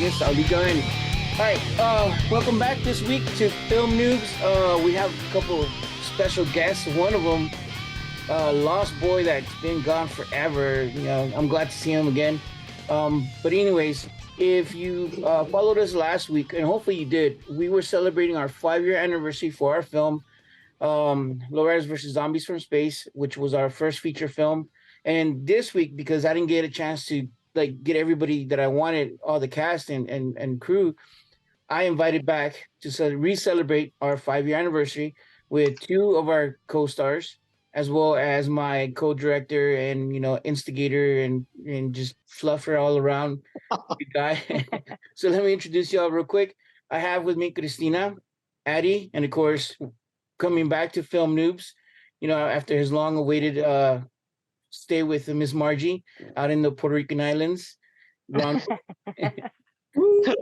Agnes. How you going? All right, welcome back this week to Film Noobs. We have a couple of special guests. One of them, lost boy that's been gone forever. You know, I'm glad to see him again. But anyways, if you followed us last week, and hopefully you did, we were celebrating our 5-year anniversary for our film, Lowriders versus Zombies from Space, which was our first feature film. And this week, because I didn't get a chance to get everybody that I wanted, all the cast and crew, I invited back to re-celebrate our 5-year anniversary with two of our co-stars, as well as my co-director and instigator and just fluffer all around guy. So let me introduce y'all real quick. I have with me Christina, Addie, and of course, coming back to Film Noobs, after his long-awaited stay with Miss Margie out in the Puerto Rican islands. Ron.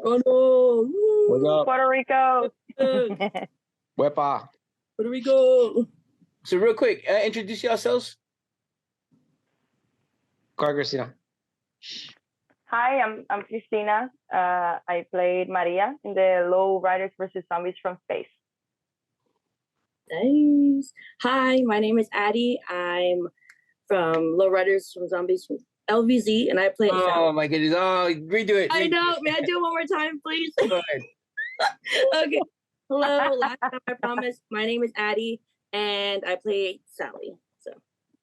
Oh no! What's up? Puerto Rico. Wepa. Puerto Rico. So real quick, introduce yourselves. Christina. Hi, I'm Christina. I played Maria in the Lowriders versus Zombies from Space. Nice. Hi, my name is Addie. I'm from Lowriders from Zombies from LVZ, and I play. Oh my goodness! Oh, redo it. I know. May I do it one more time, please? Go ahead. Okay. Hello. Last time I promised. My name is Addie, and I play Sally. So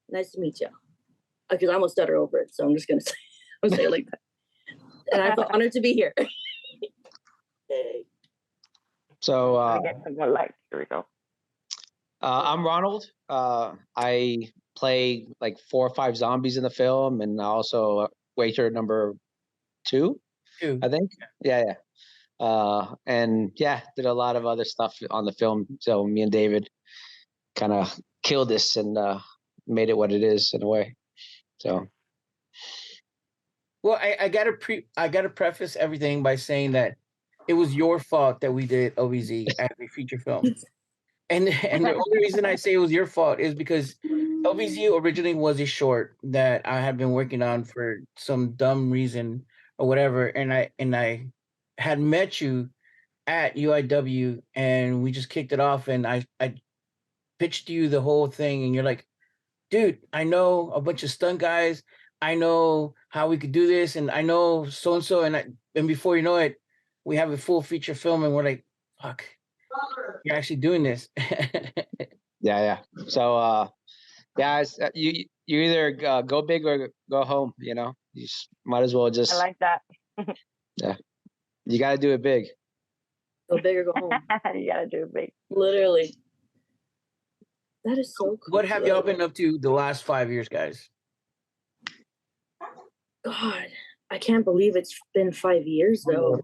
nice to meet you. Because I almost stutter over it, so I'm just gonna say it like that. And I feel honored to be here. So I get some more light. Here we go. I'm Ronald. I play like 4 or 5 zombies in the film, and also waiter number 2, I think. Yeah. And yeah, did a lot of other stuff on the film. So me and David kind of killed this and made it what it is in a way. So. Well, I gotta preface everything by saying that it was your fault that we did OVZ as a feature film. And the only reason I say it was your fault is because LVZ originally was a short that I had been working on for some dumb reason or whatever, and I had met you at UIW, and we just kicked it off, and I pitched you the whole thing, and you're like, dude, I know a bunch of stunt guys, I know how we could do this, and I know so and so, and before you know it, we have a full feature film, and we're like, fuck. You're actually doing this. Yeah. So, you either go big or go home. You might as well just. I like that. Yeah, you got to do it big. Go big or go home. You gotta do it big. Literally. That is so cool. What have y'all been up to the last 5 years, guys? God, I can't believe it's been 5 years though.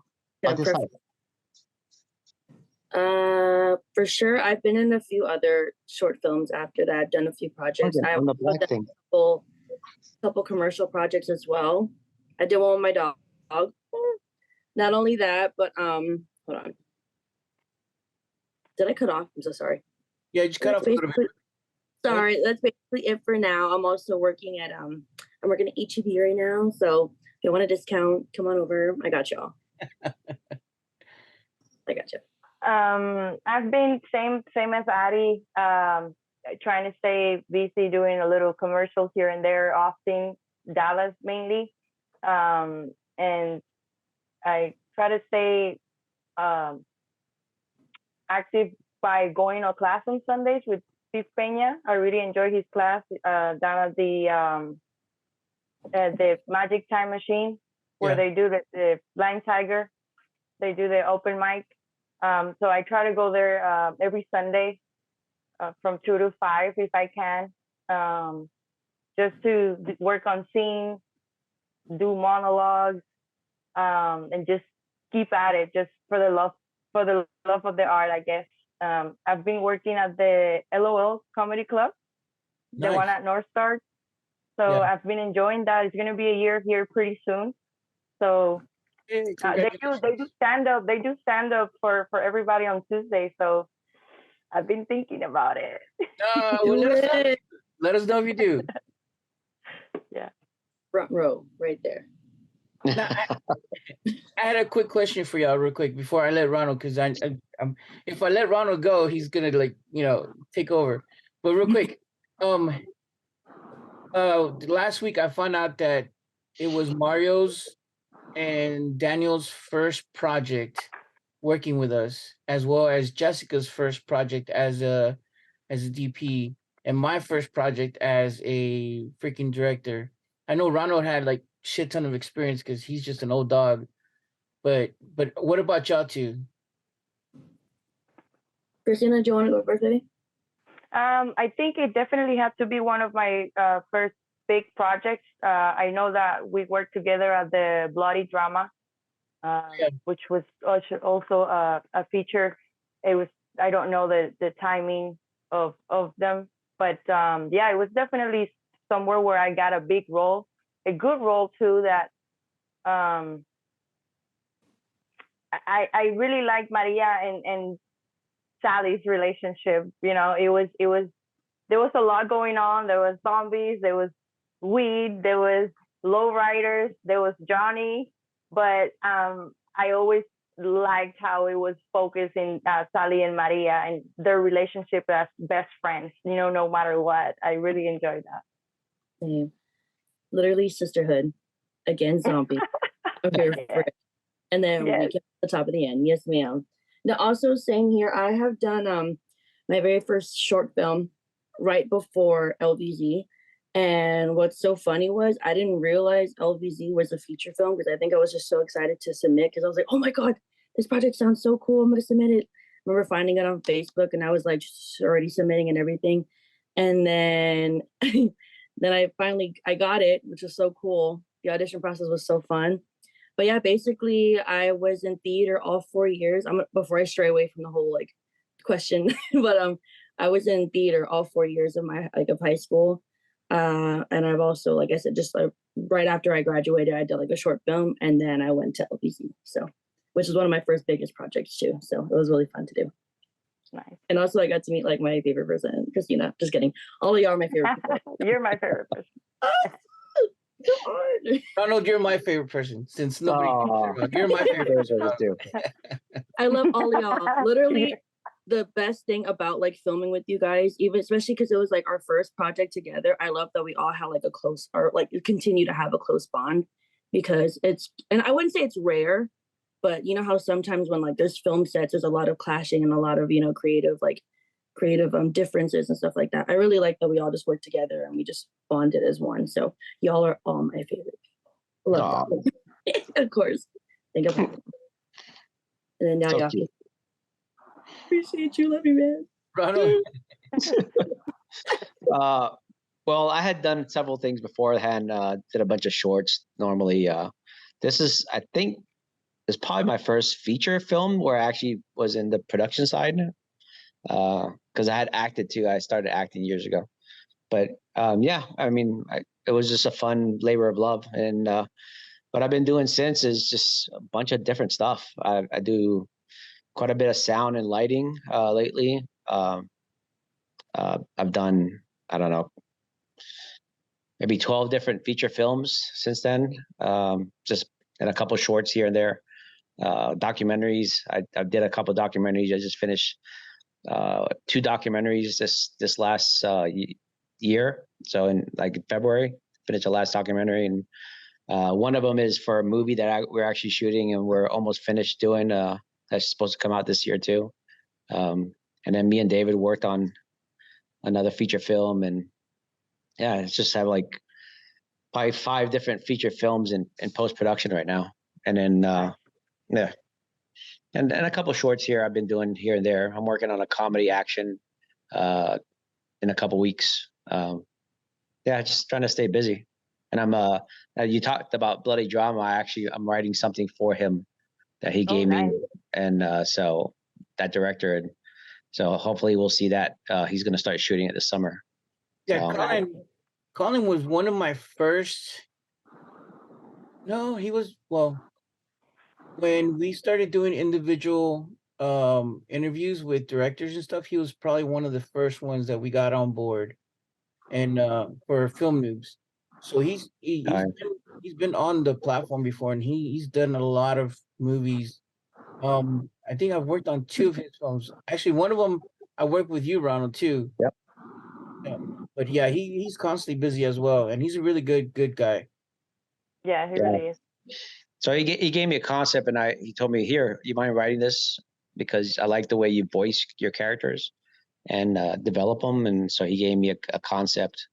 For sure, I've been in a few other short films after that. I've done a few projects. I've done a couple commercial projects as well. I did one with my dog. Not only that, but hold on. Did I cut off? I'm so sorry. Yeah, just cut off a little bit. Sorry, that's basically it for now. I'm also working at I'm working at HEB right now. So if you want a discount, come on over. I got y'all. I got you. I've been same as Addie, trying to stay busy doing a little commercials here and there, Austin, Dallas mainly. And I try to stay active by going to class on Sundays with Steve Peña. I really enjoy his class down at the Magic Time Machine, where they do the Blind Tiger. They do the open mic. So I try to go there every Sunday from 2 to 5 if I can, just to work on scenes, do monologues, and just keep at it, just for the love of the art, I guess. I've been working at the LOL Comedy Club, the one at North Star. So I've been enjoying that. It's going to be a year here pretty soon. So. They do stand up. They do stand up for everybody on Tuesday. So I've been thinking about it. Let us know if you do. Yeah. Front row, right there. Now, I had a quick question for y'all, real quick, before I let Ronald, because I'm if I let Ronald go, he's gonna like take over. But real quick, last week I found out that it was Mario's and Daniel's first project working with us, as well as Jessica's first project as a DP, and my first project as a freaking director. I know Ronald had like shit ton of experience because he's just an old dog. But what about y'all two? Christina, do you want to go first, baby? I think it definitely had to be one of my first big projects. I know that we worked together at the Bloody Drama, which was also a feature. It was, I don't know the timing of them, but yeah, it was definitely somewhere where I got a big role, a good role too. That I really liked Maria and Sally's relationship. It was there was a lot going on. There was zombies, there was weed, there was lowriders, there was Johnny, but I always liked how it was focused in Sally and Maria and their relationship as best friends. No matter what, I really enjoyed that. Same. Literally sisterhood against zombie. Okay, yeah. And then we get to the top of the end. Yes, ma'am. Now, also same here. I have done my very first short film right before LVZ. And what's so funny was I didn't realize LVZ was a feature film because I think I was just so excited to submit because I was like, oh my God, this project sounds so cool. I'm going to submit it. I remember finding it on Facebook and I was like already submitting and everything. And then then I got it, which was so cool. The audition process was so fun. But yeah, basically I was in theater all 4 years. Before I stray away from the whole like question, but I was in theater all 4 years of my of high school. And I've also, like I said, just like right after I graduated, I did like a short film and then I went to LPC. So, which is one of my first biggest projects too. So it was really fun to do. Nice. And also I got to meet like my favorite person, Christina. Just kidding. All of y'all are my favorite people. You're my favorite person. Ronald, you're my favorite person since nobody you're my favorite person too. I love all of y'all. Literally the best thing about like filming with you guys, even especially because it was like our first project together. I love that we all had like a close or like continue to have a close bond because and I wouldn't say it's rare, but you know how sometimes when like there's film sets, there's a lot of clashing and a lot of, creative differences and stuff like that. I really like that we all just work together and we just bonded as one. So y'all are all my favorite people. Love that. Of course. Think about it. And then now y'all appreciate you. Love you, man. Ronald. Well, I had done several things beforehand. Did a bunch of shorts. Normally, this is, I think, it's probably my first feature film where I actually was in the production side. Because I had acted too. I started acting years ago. But yeah, I mean, it was just a fun labor of love. And what I've been doing since is just a bunch of different stuff. I do quite a bit of sound and lighting lately. I've done, I don't know, maybe 12 different feature films since then, just and a couple shorts here and there. Documentaries. I did a couple documentaries. I just finished 2 documentaries this last year. So in like February, finished the last documentary, and one of them is for a movie that we're actually shooting and we're almost finished doing. That's supposed to come out this year too. And then me and David worked on another feature film, and yeah, it's just have like probably 5 different feature films in post production right now. And then yeah. And a couple shorts here I've been doing here and there. I'm working on a comedy action in a couple weeks. Yeah, just trying to stay busy. And you talked about Bloody Drama. I'm writing something for him that he gave me. And so that director, and so hopefully we'll see that. He's going to start shooting it this summer. Yeah, Colin was one of my first. No, he was, when we started doing individual interviews with directors and stuff, he was probably one of the first ones that we got on board and for Film Noobs. So he's been on the platform before, and he's done a lot of movies. I think I've worked on 2 of his films. Actually, one of them I worked with you, Ronald, too. Yep. Yeah. But yeah, he's constantly busy as well, and he's a really good guy. Yeah, he Yeah. really is. So he gave me a concept, and he told me, "Here, you mind writing this because I like the way you voice your characters and develop them." And so he gave me a concept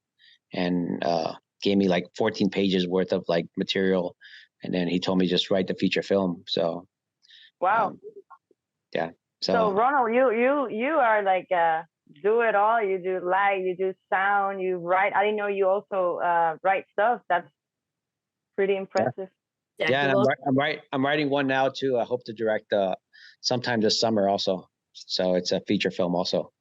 and gave me like 14 pages worth of like material, and then he told me just write the feature film. So Wow. yeah. So Ronald, you are like do it all. You do light, you do sound, you write. I didn't know you also write stuff. That's pretty impressive. Yeah, and I'm writing one now too. I hope to direct sometime this summer also. So it's a feature film also.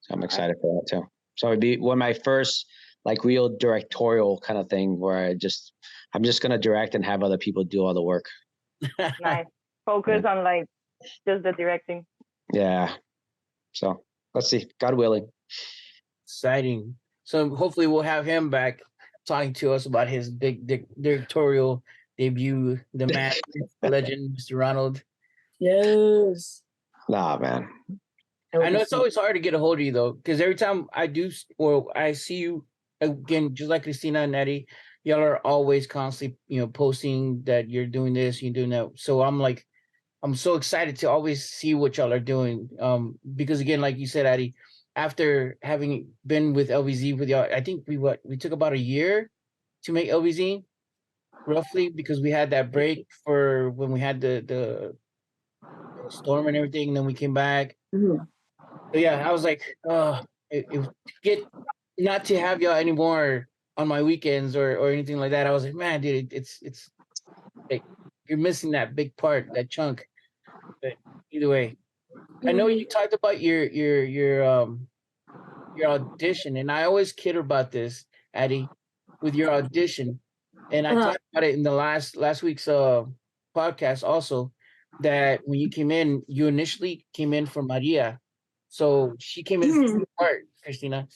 So I'm excited for that too. So it'd be one of my first like real directorial kind of thing where I'm just gonna direct and have other people do all the work. Nice. Focus on like just the directing. Yeah. So let's see. God willing. Exciting. So hopefully we'll have him back talking to us about his big directorial debut, the man, the legend, Mr. Ronald. Yes. Nah, man. I know it's always hard to get a hold of you though, because every time I do or I see you again, just like Christina and Eddie, y'all are always constantly, posting that you're doing this, you're doing that. So I'm so excited to always see what y'all are doing. Because again, like you said, Eddie, after having been with LVZ with y'all, I think we took about a year to make LVZ, roughly, because we had that break for when we had the storm and everything, and then we came back. Mhm. So yeah, I was like, get not to have y'all anymore on my weekends or anything like that. I was like, man, dude, it's like you're missing that big part, that chunk. But either way, I know you talked about your audition, and I always kid about this, Addie, with your audition, and I talked about it in the last week's podcast also, that when you came in, you initially came in for Maria, so she came in for the part, Christina,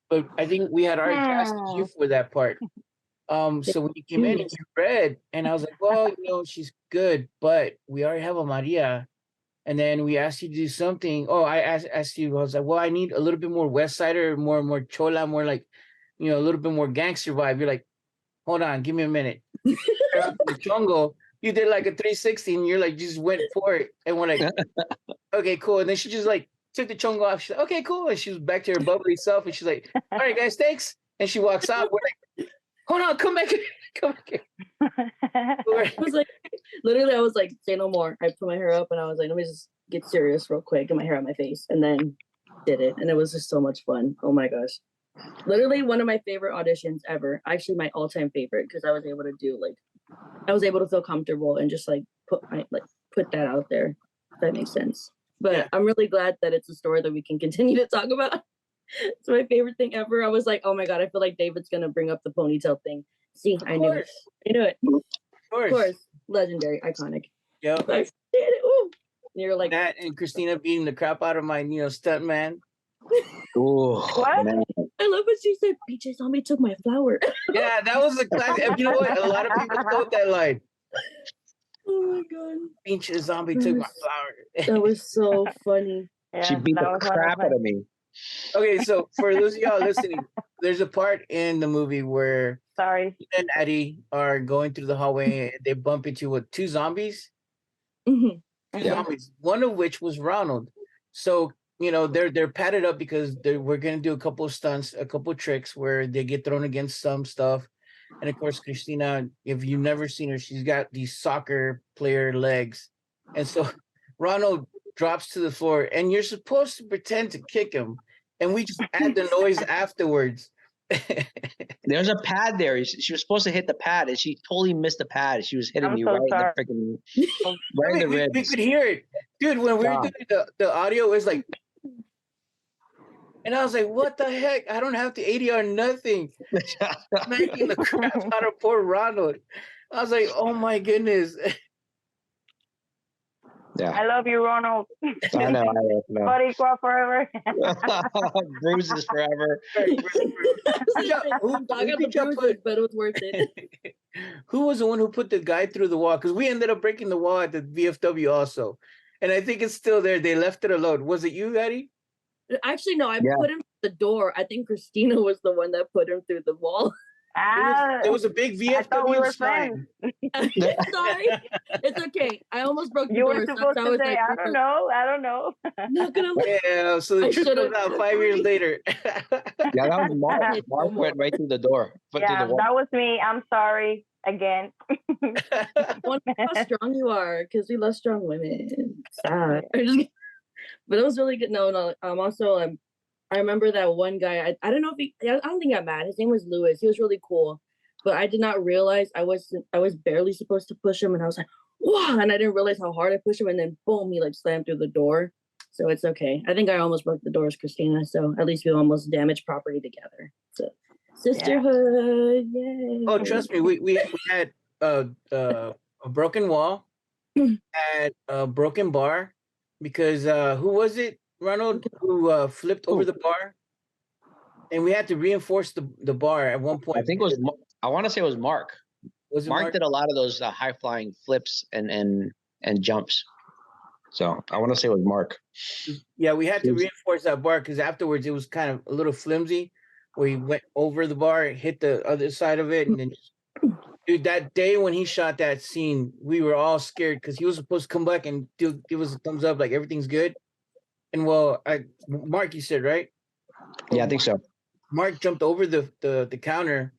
but I think we had already casted you for that part. So when you came in, you read, and I was like, well, she's good, but we already have a Maria. And then we asked you to do something. Oh, I asked you, I was like, well, I need a little bit more West Sider, more Chola, more like, a little bit more gangster vibe. You're like, hold on, give me a minute. The Chongo, you did like a 360 and you're like, just went for it. And we're like, okay, cool. And then she just like took the Chongo off. She's like, okay, cool. And she was back to her bubbly self. And she's like, all right, guys, thanks. And she walks out. We're like, hold on, come back here. Come back here. I was like, literally, I was like, say no more. I put my hair up and I was like, let me just get serious real quick, get my hair out my face, and then did it. And it was just so much fun. Oh my gosh. Literally one of my favorite auditions ever. Actually, my all-time favorite, because I was able to feel comfortable and just like put that out there, if that makes sense. But yeah. I'm really glad that it's a story that we can continue to talk about. It's my favorite thing ever. I was like, oh my God, I feel like David's gonna bring up the ponytail thing. See, I knew it. I knew it. Of course. Legendary, iconic. Yeah. I did it. Ooh. And you're like that, and Christina beating the crap out of my, stunt man. Ooh, what? Man. I love what she said. BJ Zombie took my flower. Yeah, that was a classic. You know what? A lot of people quote that line. Oh my God. BJ Zombie took my flower. That was so funny. Yeah, She beat the crap out of me. Okay, so for those of y'all listening, there's a part in the movie where Sorry. and Eddie are going through the hallway and they bump into two zombies. Mm-hmm. Two zombies, one of which was Ronald. So, they're padded up because we're gonna do a couple of stunts, a couple of tricks where they get thrown against some stuff. And of course, Christina, if you've never seen her, she's got these soccer player legs. And so Ronald drops to the floor and you're supposed to pretend to kick him. And we just add the noise afterwards. There's a pad there. She was supposed to hit the pad, and she totally missed the pad. She was hitting me right in the freaking right in the ribs. We could hear it, dude. When we were doing the audio, was like, and I was like, "What the heck? I don't have to ADR nothing." Smacking the crap out of poor Ronald. I was like, "Oh my goodness." Yeah. I love you, Ronald. I know. Boricua forever. Bruises forever. I'm talking about the bruises, but it was worth it. Who was the one who put the guy through the wall? Because we ended up breaking the wall at the VFW also. And I think it's still there. They left it alone. Was it you, Eddie? Actually, no, I put him through the door. I think Christina was the one that put him through the wall. There was a big VFW I thought we were sign. Sorry. It's okay. I almost broke the You door. were supposed to say, I don't know. Not gonna lie. Yeah, so the truth comes out 5 years later. Yeah, that was Mark. Mark went right through the door. Through the wall. That was me. I'm sorry again. Wonder how strong you are, because we love strong women. Sad. But it was really good. No. Also, I remember that one guy. I don't know if I don't think I got mad. His name was Lewis. He was really cool, but I did not realize I was barely supposed to push him, and I was like, wow, and I didn't realize how hard I pushed him, and then boom, he like slammed through the door. So it's okay. I think I almost broke the doors, Christina. So at least we almost damaged property together. So sisterhood, yay! Oh, trust me, we had a broken wall, had a broken bar, because who was it, Ronald, who flipped over the bar, and we had to reinforce the bar at one point. I think it was. I want to say it was Mark. Was it Mark did a lot of those high flying flips and jumps. So I want to say it was Mark. Yeah, we had to reinforce that bar because afterwards it was kind of a little flimsy, where he went over the bar, hit the other side of it, and then dude, that day when he shot that scene, we were all scared because he was supposed to come back and give us a thumbs up, like everything's good. And well, Mark, you said, right? Yeah, I think so. Mark jumped over the counter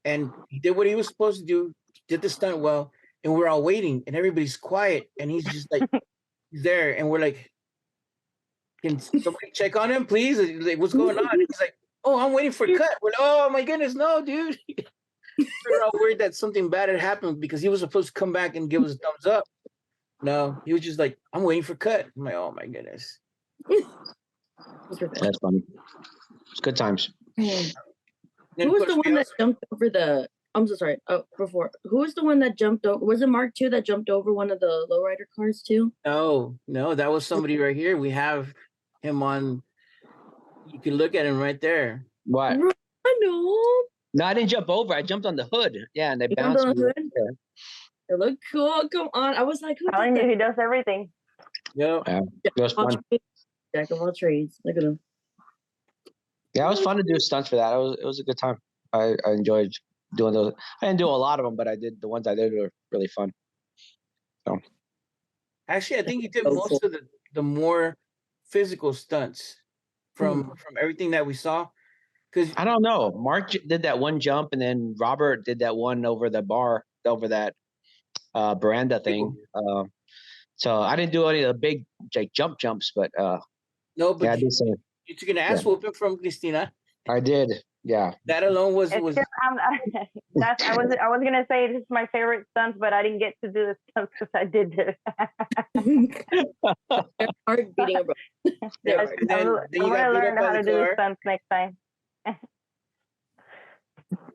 and he did what he was supposed to do, did the stunt well, and we're all waiting and everybody's quiet and he's just like he's there and we're like, can somebody check on him, please? Like, what's going on? And he's like, oh, I'm waiting for cut. We're like, oh my goodness, no, dude. We're all worried that something bad had happened because he was supposed to come back and give us a thumbs up. No, he was just like, I'm waiting for cut. I'm like, oh my goodness. That's funny. It's good times. Who was the one that jumped over the? I'm so sorry. Oh, before, who was the one that jumped over? Was it Mark too that jumped over one of the lowrider cars too? No, that was somebody right here. We have him on. You can look at him right there. What? I know. No, I didn't jump over. I jumped on the hood. Yeah, and they bounced me. It looked cool. Come on. I was like, I knew he does everything. Yeah. It was fun. Jack of all trades. Look at him. Yeah, it was fun to do stunts for that. It was a good time. I enjoyed doing those. I didn't do a lot of them, but I did the ones I did were really fun. So actually, I think you did most of the more physical stunts from everything that we saw. Because I don't know. Mark did that one jump, and then Robert did that one over the bar, over that veranda thing. So I didn't do any of the big like jumps, but no, but yeah, I did some. You took an ass whooping from Christina. I did. Yeah. That alone was. I was gonna say this is my favorite stunts, but I didn't get to do the stunts because I did it. Heart beating a bro. Yeah, then you I'm got gonna beat learn up how by to the do the car. stunts next time.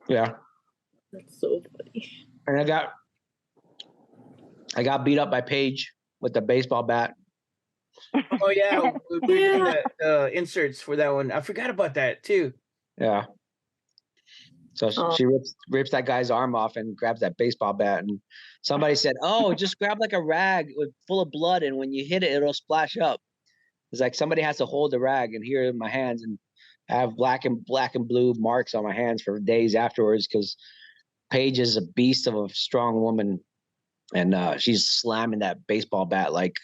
Yeah. That's so funny. And I got beat up by Paige with the baseball bat. Oh yeah, we were doing the inserts for that one. I forgot about that too. Yeah. So she rips that guy's arm off and grabs that baseball bat. And somebody said, "Oh, just grab like a rag full of blood, and when you hit it, it'll splash up." It's like somebody has to hold the rag, and here in my hands, and I have black and blue marks on my hands for days afterwards because Paige is a beast of a strong woman, and she's slamming that baseball bat like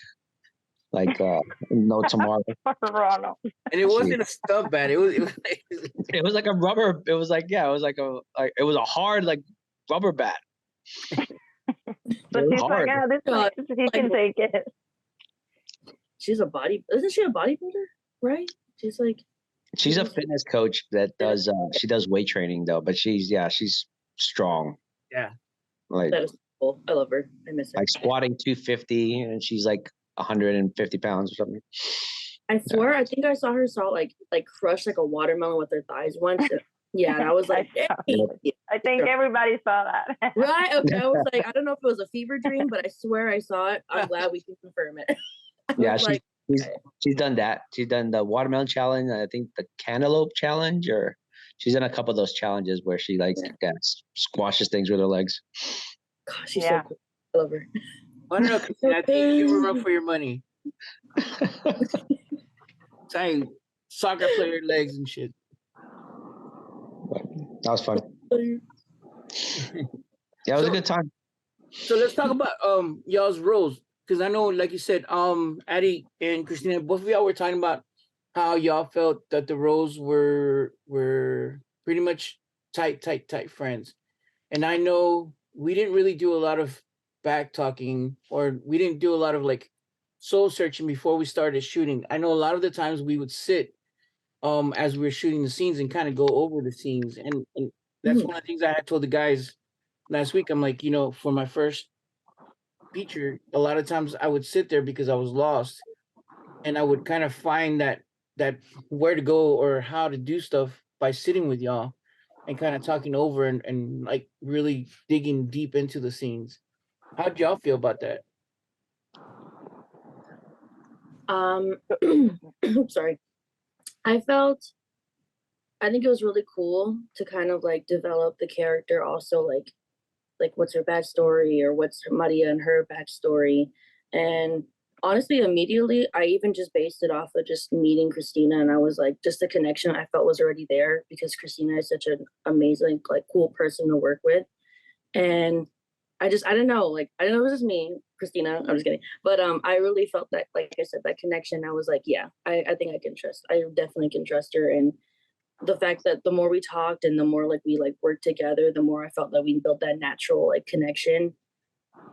no tomorrow. And it wasn't a stuff bat. It was like a rubber. It was like it was a hard like rubber bat. But she's hard. Like, he can take it. She's isn't she a bodybuilder? Right? She's a fitness coach that does she does weight training though, but she's strong. Yeah. That is cool. I love her. I miss her. Like squatting 250 and she's like 150 pounds or something. I swear, I think I saw her like crush like a watermelon with her thighs once. Yeah, and I was like, I, saw, "Dang." I think everybody saw that. Right? Okay. I was like, I don't know if it was a fever dream, but I swear I saw it. I'm glad we can confirm it. I Yeah, was like, she's done that. She's done the watermelon challenge, and I think the cantaloupe challenge, or she's done a couple of those challenges where she like squashes things with her legs. gosh, she's so cool. I love her. I don't know, Christina, I think you were up for your money. Saying soccer player legs and shit. That was fun. Yeah, it was a good time. So let's talk about y'all's roles, because I know, like you said, Addie and Christina, both of y'all were talking about how y'all felt that the roles were pretty much tight friends. And I know we didn't really do a lot of back talking, or we didn't do a lot of like soul searching before we started shooting. I know a lot of the times we would sit as we were shooting the scenes and kind of go over the scenes. And that's one of the things I had told the guys last week. I'm like, for my first feature, a lot of times I would sit there because I was lost, and I would kind of find that where to go or how to do stuff by sitting with y'all and kind of talking over and like really digging deep into the scenes. How'd y'all feel about that? Sorry. I think it was really cool to kind of like develop the character also, like what's her backstory, or what's Maria and her backstory. And honestly, immediately, I even just based it off of just meeting Christina, and I was like, just the connection I felt was already there because Christina is such an amazing, like, cool person to work with. And I don't know, like, I don't know if this is me, Christina, I'm just kidding. But I really felt that, like I said, that connection. I was like, yeah, I think I definitely can trust her. And the fact that the more we talked and the more like we like worked together, the more I felt that we built that natural like connection,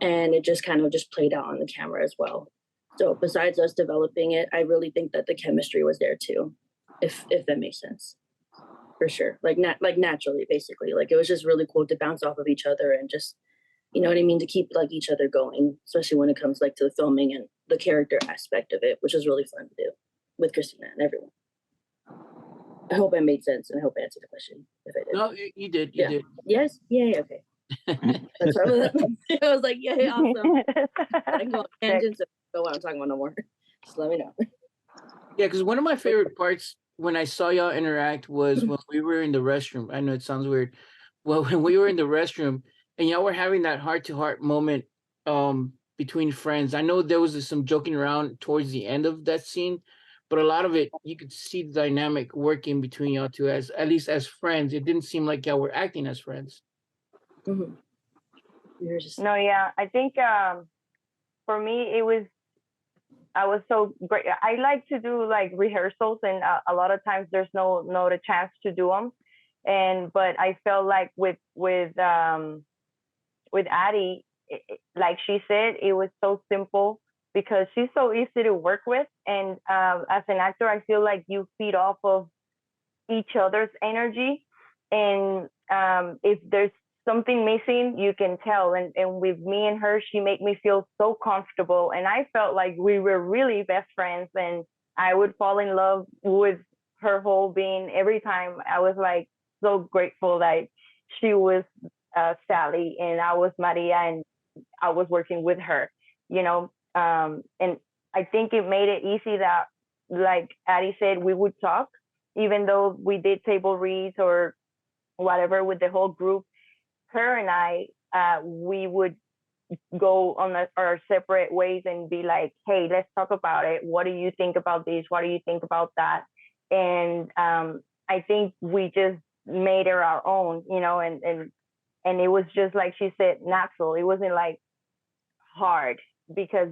and it just kind of just played out on the camera as well. So besides us developing it, I really think that the chemistry was there too, if that makes sense, for sure. Like naturally, basically, like it was just really cool to bounce off of each other and just, you know what I mean, to keep like each other going, especially when it comes like to the filming and the character aspect of it, which was really fun to do with Christina and everyone. I hope I made sense, and I hope I answered the question. If I did. No, you did. You did. Yes. Yeah. Okay. That's right. I was like, yeah, awesome. I can go on tangents and know what I'm talking about no more. Just let me know. Yeah, because one of my favorite parts when I saw y'all interact was when we were in the restroom. I know it sounds weird. Well, when we were in the restroom and y'all were having that heart-to-heart moment between friends. I know there was some joking around towards the end of that scene, but a lot of it, you could see the dynamic working between y'all two, as at least as friends. It didn't seem like y'all were acting as friends. Mm-hmm. No, yeah, I think for me I was so great. I like to do like rehearsals, and a lot of times there's no the chance to do them. But I felt like with Addie, like she said, it was so simple because she's so easy to work with. And as an actor, I feel like you feed off of each other's energy. And if there's something missing, you can tell. And with me and her, she made me feel so comfortable. And I felt like we were really best friends. And I would fall in love with her whole being every time. I was like so grateful that she was Sally and I was Maria, and I was working with her, and I think it made it easy that, like Addie said, we would talk, even though we did table reads or whatever with the whole group. Her and I, we would go on our separate ways and be like, hey, let's talk about it. What do you think about this? What do you think about that? And I think we just made her our own, and it was just like she said, natural. It wasn't like hard because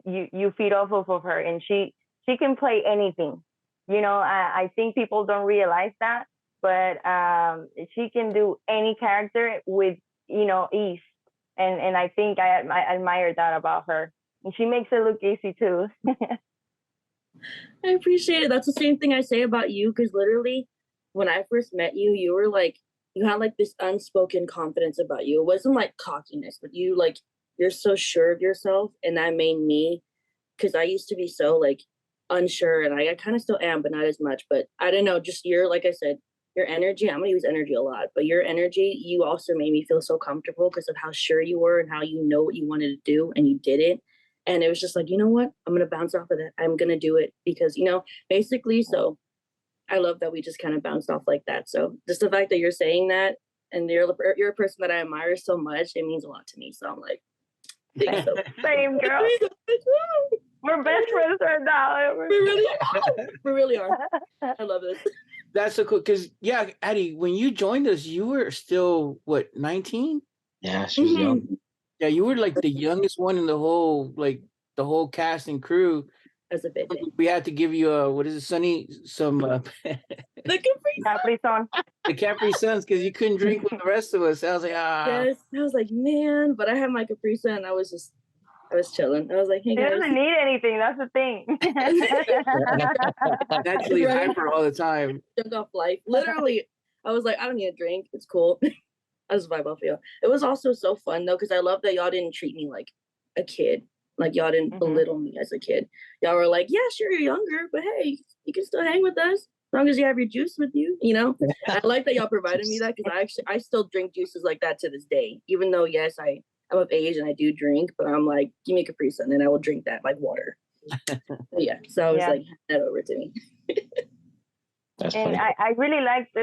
you feed off of her, and she can play anything. I think people don't realize that, but she can do any character with ease, and I think I admire that about her, and she makes it look easy too. I appreciate it. That's the same thing I say about you, because literally when I first met you, you were like, you had like this unspoken confidence about you. It wasn't like cockiness, but you're so sure of yourself, and that made me, because I used to be so like unsure, and I kind of still am, but not as much. But I don't know, just like I said, your energy, I'm gonna use energy a lot, but your energy, you also made me feel so comfortable because of how sure you were and how you know what you wanted to do and you did it. And it was just like, you know what? I'm gonna bounce off of that. I'm gonna do it because, basically, so I love that we just kind of bounced off like that. So just the fact that you're saying that and you're a person that I admire so much, it means a lot to me. So I'm like, thanks. So. Same, girl. We're best friends right now. We really are. We really are. I love this. That's so cool. Because, yeah, Addie, when you joined us, you were still, what, 19? Yeah, she was young. Yeah, you were like the youngest one in the whole cast and crew. As a bit. We had to give you what is it, Sonny? Some the Capri Sun. The Capri Suns, because you couldn't drink with the rest of us. I was like, Yes, I was like, man, but I had my Capri Sun. I was chilling. I was like, hey guys. He doesn't need anything. That's the thing. Naturally hyper all the time. Took off life. Literally, I was like, I don't need a drink. It's cool. I just vibe off y'all. It was also so fun though, because I love that y'all didn't treat me like a kid. Like y'all didn't belittle me as a kid. Y'all were like, yeah, sure, you're younger, but hey, you can still hang with us as long as you have your juice with you. I like that y'all provided me that because I still drink juices like that to this day. Even though yes, I'm of age and I do drink, but I'm like, give me a Capri Sun and I will drink that like water. Yeah, so I was like, hand that over to me. That's and funny. I really liked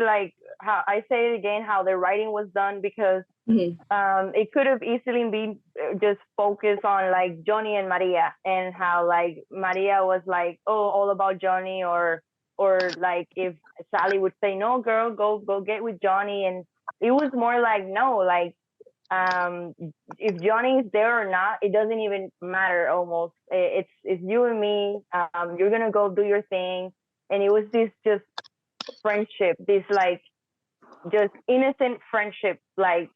how I say it again, how the writing was done because it could have easily been just focused on like Johnny and Maria and how like Maria was like, oh, all about Johnny or like if Sally would say, no, girl, go get with Johnny. And it was more like, no, like if Johnny is there or not, it doesn't even matter almost. It's you and me. You're going to go do your thing. And it was this just friendship, this like just innocent friendship, like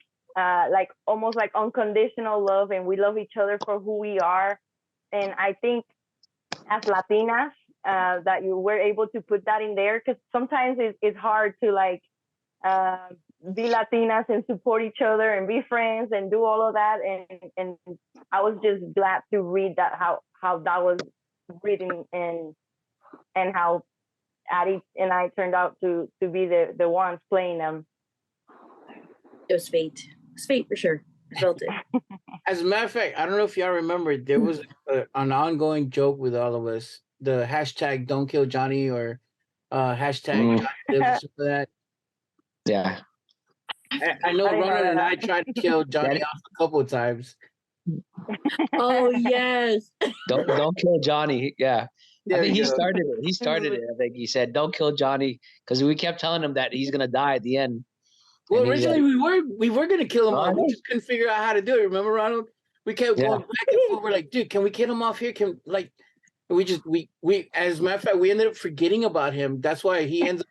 almost like unconditional love, and we love each other for who we are. And I think as Latinas, that you were able to put that in there because sometimes it's hard to like be Latinas and support each other and be friends and do all of that. And I was just glad to read that how that was written and how Addie and I turned out to be the ones playing them. It was fate. It's fate for sure. I felt it. As a matter of fact, I don't know if y'all remember, there was an ongoing joke with all of us. The hashtag Don't Kill Johnny or hashtag Johnny lives for that. Yeah. I know Ronan and I tried to kill Johnny off a couple of times. Oh yes. Don't kill Johnny. Yeah. There I think he go. started it. He started it. I think he said, "Don't kill Johnny," because we kept telling him that he's gonna die at the end. Well, originally we were gonna kill him off. We just couldn't figure out how to do it. Remember, Ronald? We kept going back and forth. We're like, dude, can we kill him off here? We as a matter of fact, we ended up forgetting about him. That's why he ends up.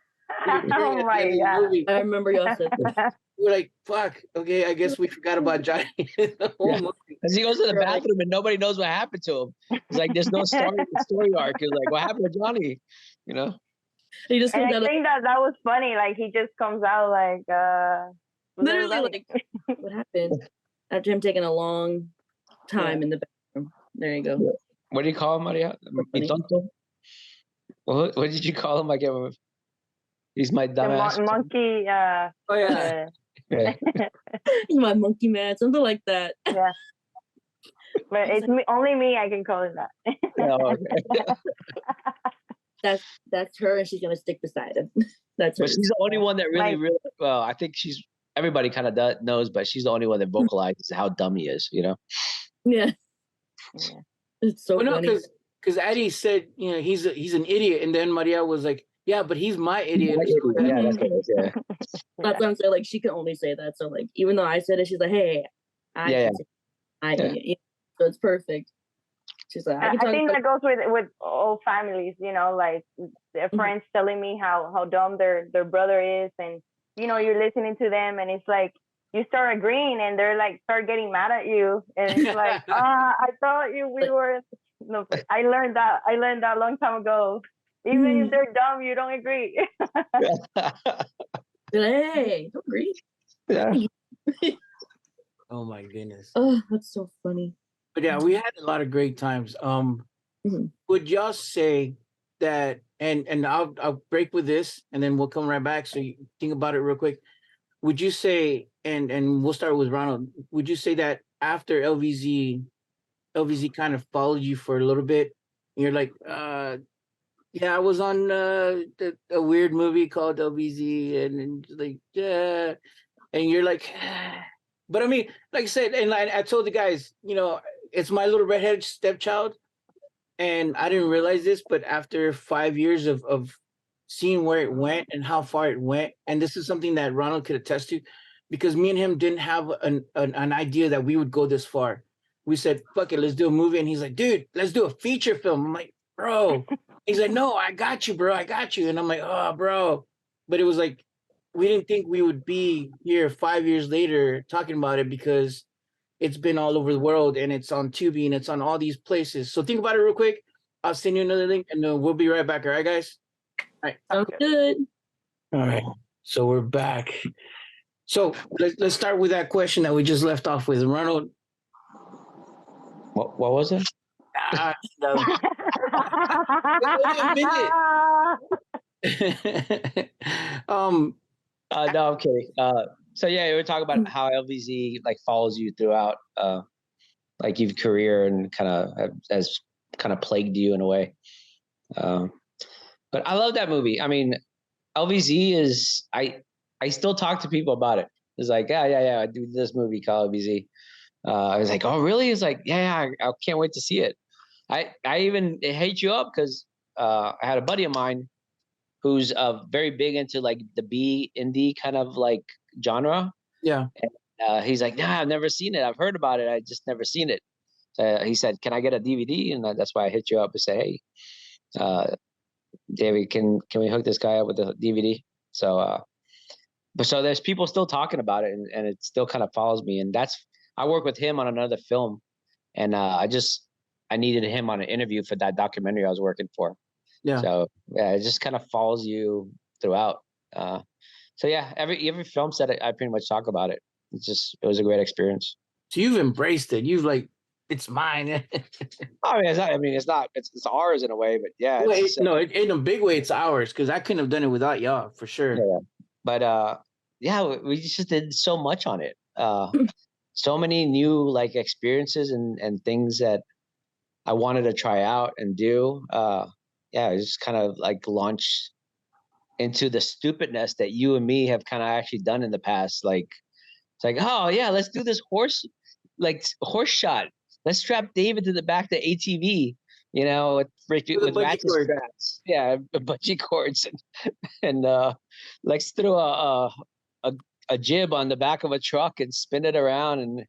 Oh my God. I remember y'all said that. We're like, fuck. Okay, I guess we forgot about Johnny. The whole movie. Because he goes to the bathroom and nobody knows what happened to him. It's like there's no story arc. It's like, what happened to Johnny? He just and I think that was funny. Like he just comes out like literally like what happened after him taking a long time in the bathroom. There you go. What do you call him, Maria? What did you call him? I can't remember. He's my dumbass. Monkey. Oh yeah. He's my monkey man, something like that. Yeah. But it's only me I can call it that. Oh, okay. That's her, and she's gonna stick beside him. That's her. But she's the only one that really well. I think everybody kind of knows, but she's the only one that vocalizes how dumb he is. Yeah. It's so funny. Because Addie said, he's an idiot, and then Maria was like, yeah, but he's my idiot. Yeah, that's what it is. Yeah. That's what I'm saying. Like she can only say that. So like, even though I said it, she's like, hey, I so it's perfect. She's like, I think that goes with all families, like their friends telling me how dumb their brother is, and you're listening to them, and it's like you start agreeing, and they're like start getting mad at you, and it's like, I thought we were. No, I learned that a long time ago. Even if they're dumb, you don't agree. Hey, don't agree. Yeah. Oh my goodness. Oh, that's so funny. But yeah, we had a lot of great times. Would y'all say that, and I'll break with this, and then we'll come right back. So you think about it real quick. Would you say, and we'll start with Ronald. Would you say that after LVZ kind of followed you for a little bit, and you're like, yeah, I was on a weird movie called LVZ, and like, yeah, and you're like, but I mean, like I said, and I told the guys, it's my little redheaded stepchild, and I didn't realize this, but after 5 years of seeing where it went and how far it went, and this is something that Ronald could attest to, because me and him didn't have an idea that we would go this far. We said, fuck it, let's do a movie. And he's like, dude, let's do a feature film. I'm like, bro. He's like, no, I got you, bro. I got you. And I'm like, oh, bro. But it was like, we didn't think we would be here 5 years later talking about it, because it's been all over the world, and it's on Tubi, and it's on all these places. So think about it real quick. I'll send you another link, and then we'll be right back. All right, guys? All right. Sounds good. All right. So we're back. So let's start with that question that we just left off with. Ronald. What was it? No, I'm kidding. So yeah, we were talking about how LVZ like follows you throughout like your career, and kind of has kind of plagued you in a way. But I love that movie. I mean, LVZ is I still talk to people about it. It's like, yeah, I do this movie called LVZ. I was like, oh really? It's like, yeah, I can't wait to see it. I even hate you up because I had a buddy of mine who's very big into like the B indie kind of like genre. Yeah. And, he's like, nah, I've never seen it. I've heard about it. I just never seen it. So he said, can I get a DVD? And that's why I hit you up and say, hey, David, can we hook this guy up with a DVD? So, but so there's people still talking about it, and it still kind of follows me. And I work with him on another film, and I needed him on an interview for that documentary I was working for. Yeah. So yeah, it just kind of follows you throughout. So yeah, every film set I pretty much talk about it. It was a great experience. So you've embraced it. You've like, it's mine. It's ours in a way, but yeah. Well, in a big way, it's ours, because I couldn't have done it without y'all, for sure. Yeah. But yeah, we just did so much on it. So many new like experiences and things that I wanted to try out and do. Yeah, it just kind of like launched into the stupidness that you and me have kind of actually done in the past. Like, it's like, oh yeah, let's do this horse shot. Let's strap David to the back of the ATV, with ratchet straps. Yeah, bungee cords, and let's throw a jib on the back of a truck and spin it around, and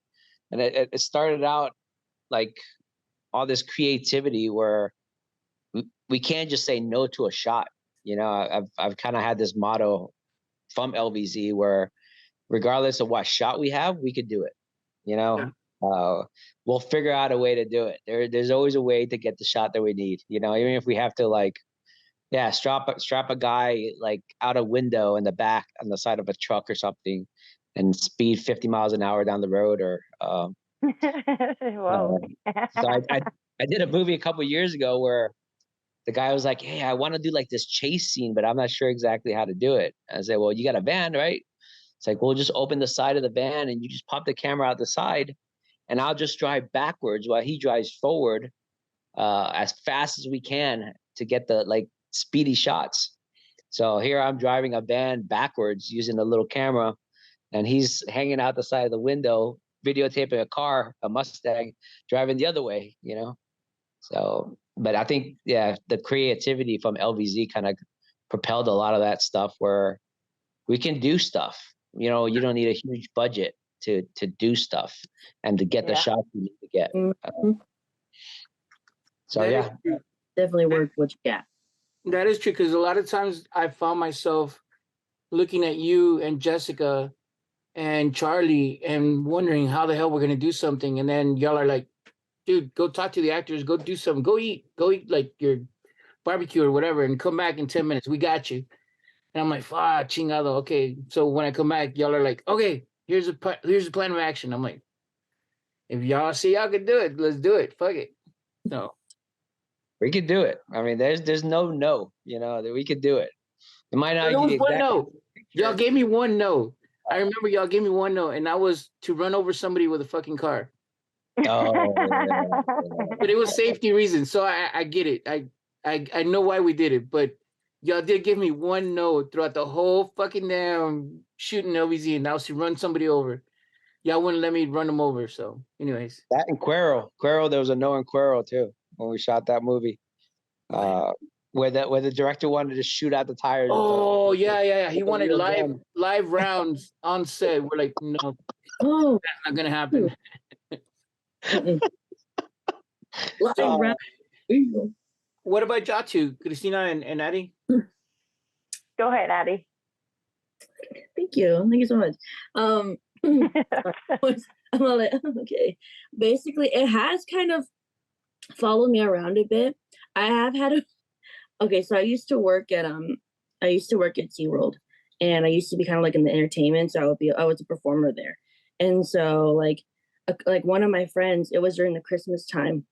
it started out like all this creativity where we can't just say no to a shot. I've kind of had this motto from LVZ where regardless of what shot we have, we could do it. Yeah. We'll figure out a way to do it. There's always a way to get the shot that we need. Even if we have to like, yeah, strap a guy like out a window in the back on the side of a truck or something, and speed 50 miles an hour down the road, or Whoa. So I did a movie a couple of years ago where the guy was like, hey, I want to do like this chase scene, but I'm not sure exactly how to do it. I said, well, you got a van, right? It's like, we'll just open the side of the van and you just pop the camera out the side, and I'll just drive backwards while he drives forward as fast as we can to get the like speedy shots. So here I'm driving a van backwards using a little camera, and he's hanging out the side of the window, videotaping a car, a Mustang, driving the other way, So, but I think, yeah, the creativity from LVZ kind of propelled a lot of that stuff where we can do stuff. You don't need a huge budget to do stuff and to get the shots you need to get. So yeah, definitely work what you got. That is true, because a lot of times I found myself looking at you and Jessica and Charlie and wondering how the hell we're gonna do something, and then y'all are like, dude, go talk to the actors, go do something, go eat like your barbecue or whatever, and come back in 10 minutes. We got you. And I'm like, chingado. Okay. So when I come back, y'all are like, okay, here's the plan of action. I'm like, if y'all see y'all can do it, let's do it. Fuck it. So We could do it. I mean, there's no, that we could do it. It might not There was be one exactly. no. Y'all gave me one no. I remember y'all gave me one no, and that was to run over somebody with a fucking car. Oh, But it was safety reasons, so I get it. I know why we did it, but y'all did give me one no throughout the whole fucking damn shooting LBZ, and that was to run somebody over. Y'all wouldn't let me run them over. So, anyways, that and Quero, there was a no in Quero too when we shot that movie. Where the director wanted to shoot out the tires. Oh yeah. He wanted live rounds on set. We're like, no, that's not gonna happen. Live round. What about Jatu, Christina, and Addie? Go ahead, Addie. Thank you so much. I'm all like, okay. Basically, it has kind of followed me around a bit. I have had okay, so I used to work at SeaWorld, and I used to be kind of like in the entertainment, so I was a performer there. And so like one of my friends, it was during the Christmas time,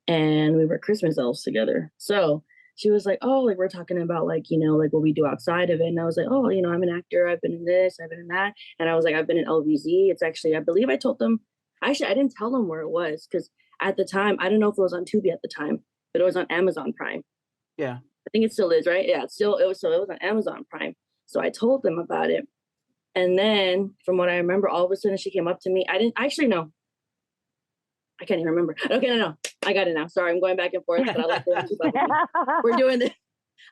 and we were Christmas elves together. So she was like, oh, like we're talking about like, like what we do outside of it. And I was like, oh, I'm an actor. I've been in this, I've been in that. And I was like, I've been in LVZ. It's actually, I believe I told them, actually, I didn't tell them where it was because at the time, I don't know if it was on Tubi at the time, but it was on Amazon Prime. Yeah. I think it still is, right? Yeah, it was on Amazon Prime. So I told them about it. And then from what I remember, all of a sudden she came up to me. I didn't actually know. I can't even remember. Okay, no. I got it now. Sorry, I'm going back and forth, but I like we're doing this.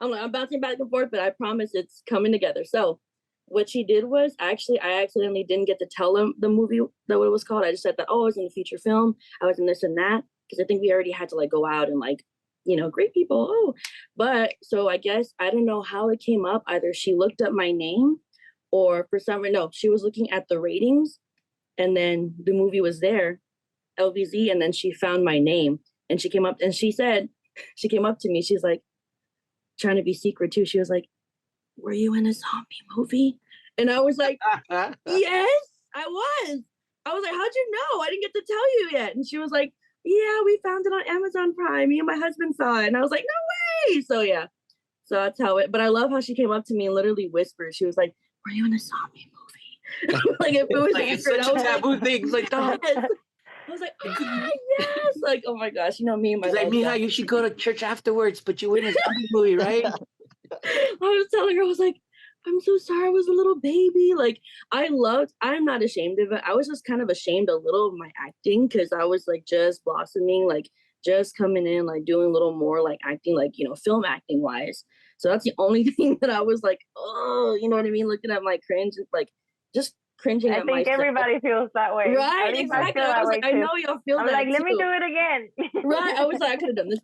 I'm bouncing back and forth, but I promise it's coming together. So what she did was I accidentally didn't get to tell them the movie that what it was called. I just said that, oh, I was in a feature film. I was in this and that. Because I think we already had to like go out and like, greet people. Oh, but so I guess, I don't know how it came up. Either she looked up my name or for some reason, no, she was looking at the ratings and then the movie was there, LVZ, and then she found my name and she came up and she came up to me. She's like, trying to be secret too. She was like, were you in a zombie movie? And I was like, yes, I was. I was like, how'd you know? I didn't get to tell you yet. And she was like, yeah, we found it on Amazon Prime. Me and my husband saw it. And I was like, no way. So yeah, so that's how it, but I love how she came up to me and literally whispered. She was like, were you in a zombie movie? Like if it was like it's such a taboo thing. It's like, yes. I was like, oh, yes. Like, oh my gosh, me and my like, Mija, you should go to church afterwards, but you were in a zombie movie, right? I was telling her, I was like, I'm so sorry, I was a little baby. Like, I'm not ashamed of it. I was just kind of ashamed a little of my acting because I was like just blossoming, like just coming in, like doing a little more like acting, like, film acting wise. So that's the only thing that I was like, oh, you know what I mean? Looking at my cringe, like just cringing at myself. I think everybody feels that way. Right, exactly. I was like, I know y'all feel that. I'm like, let me do it again. Right. I was like, I could have done this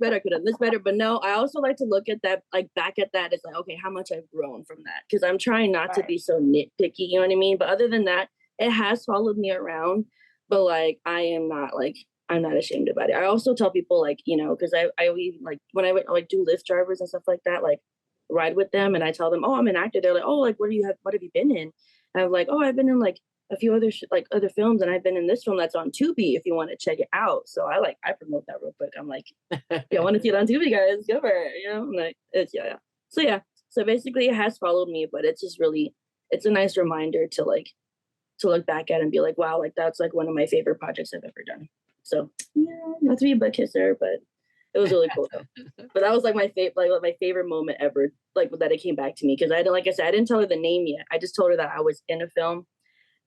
better. But no, I also like to look at that, like back at that. It's like, okay, how much I've grown from that. Because I'm trying not to be so nitpicky, you know what I mean? But other than that, it has followed me around. But like, I'm not ashamed about it. I also tell people like, because I like when I would like do Lyft drivers and stuff like that, like ride with them and I tell them, oh, I'm an actor. They're like, oh, like what have you been in? And I'm like, oh, I've been in like a few other other films, and I've been in this film that's on Tubi if you want to check it out. So I promote that real quick. I'm like, yeah, I want to see it on Tubi, guys. Go for it. I'm like, it's yeah. So yeah. So basically, it has followed me, but it's just really, it's a nice reminder to look back at and be like, wow, like that's like one of my favorite projects I've ever done. So yeah, not to be a butt kisser, but it was really cool though. But that was like my favorite moment ever, like that it came back to me because I didn't tell her the name yet. I just told her that I was in a film.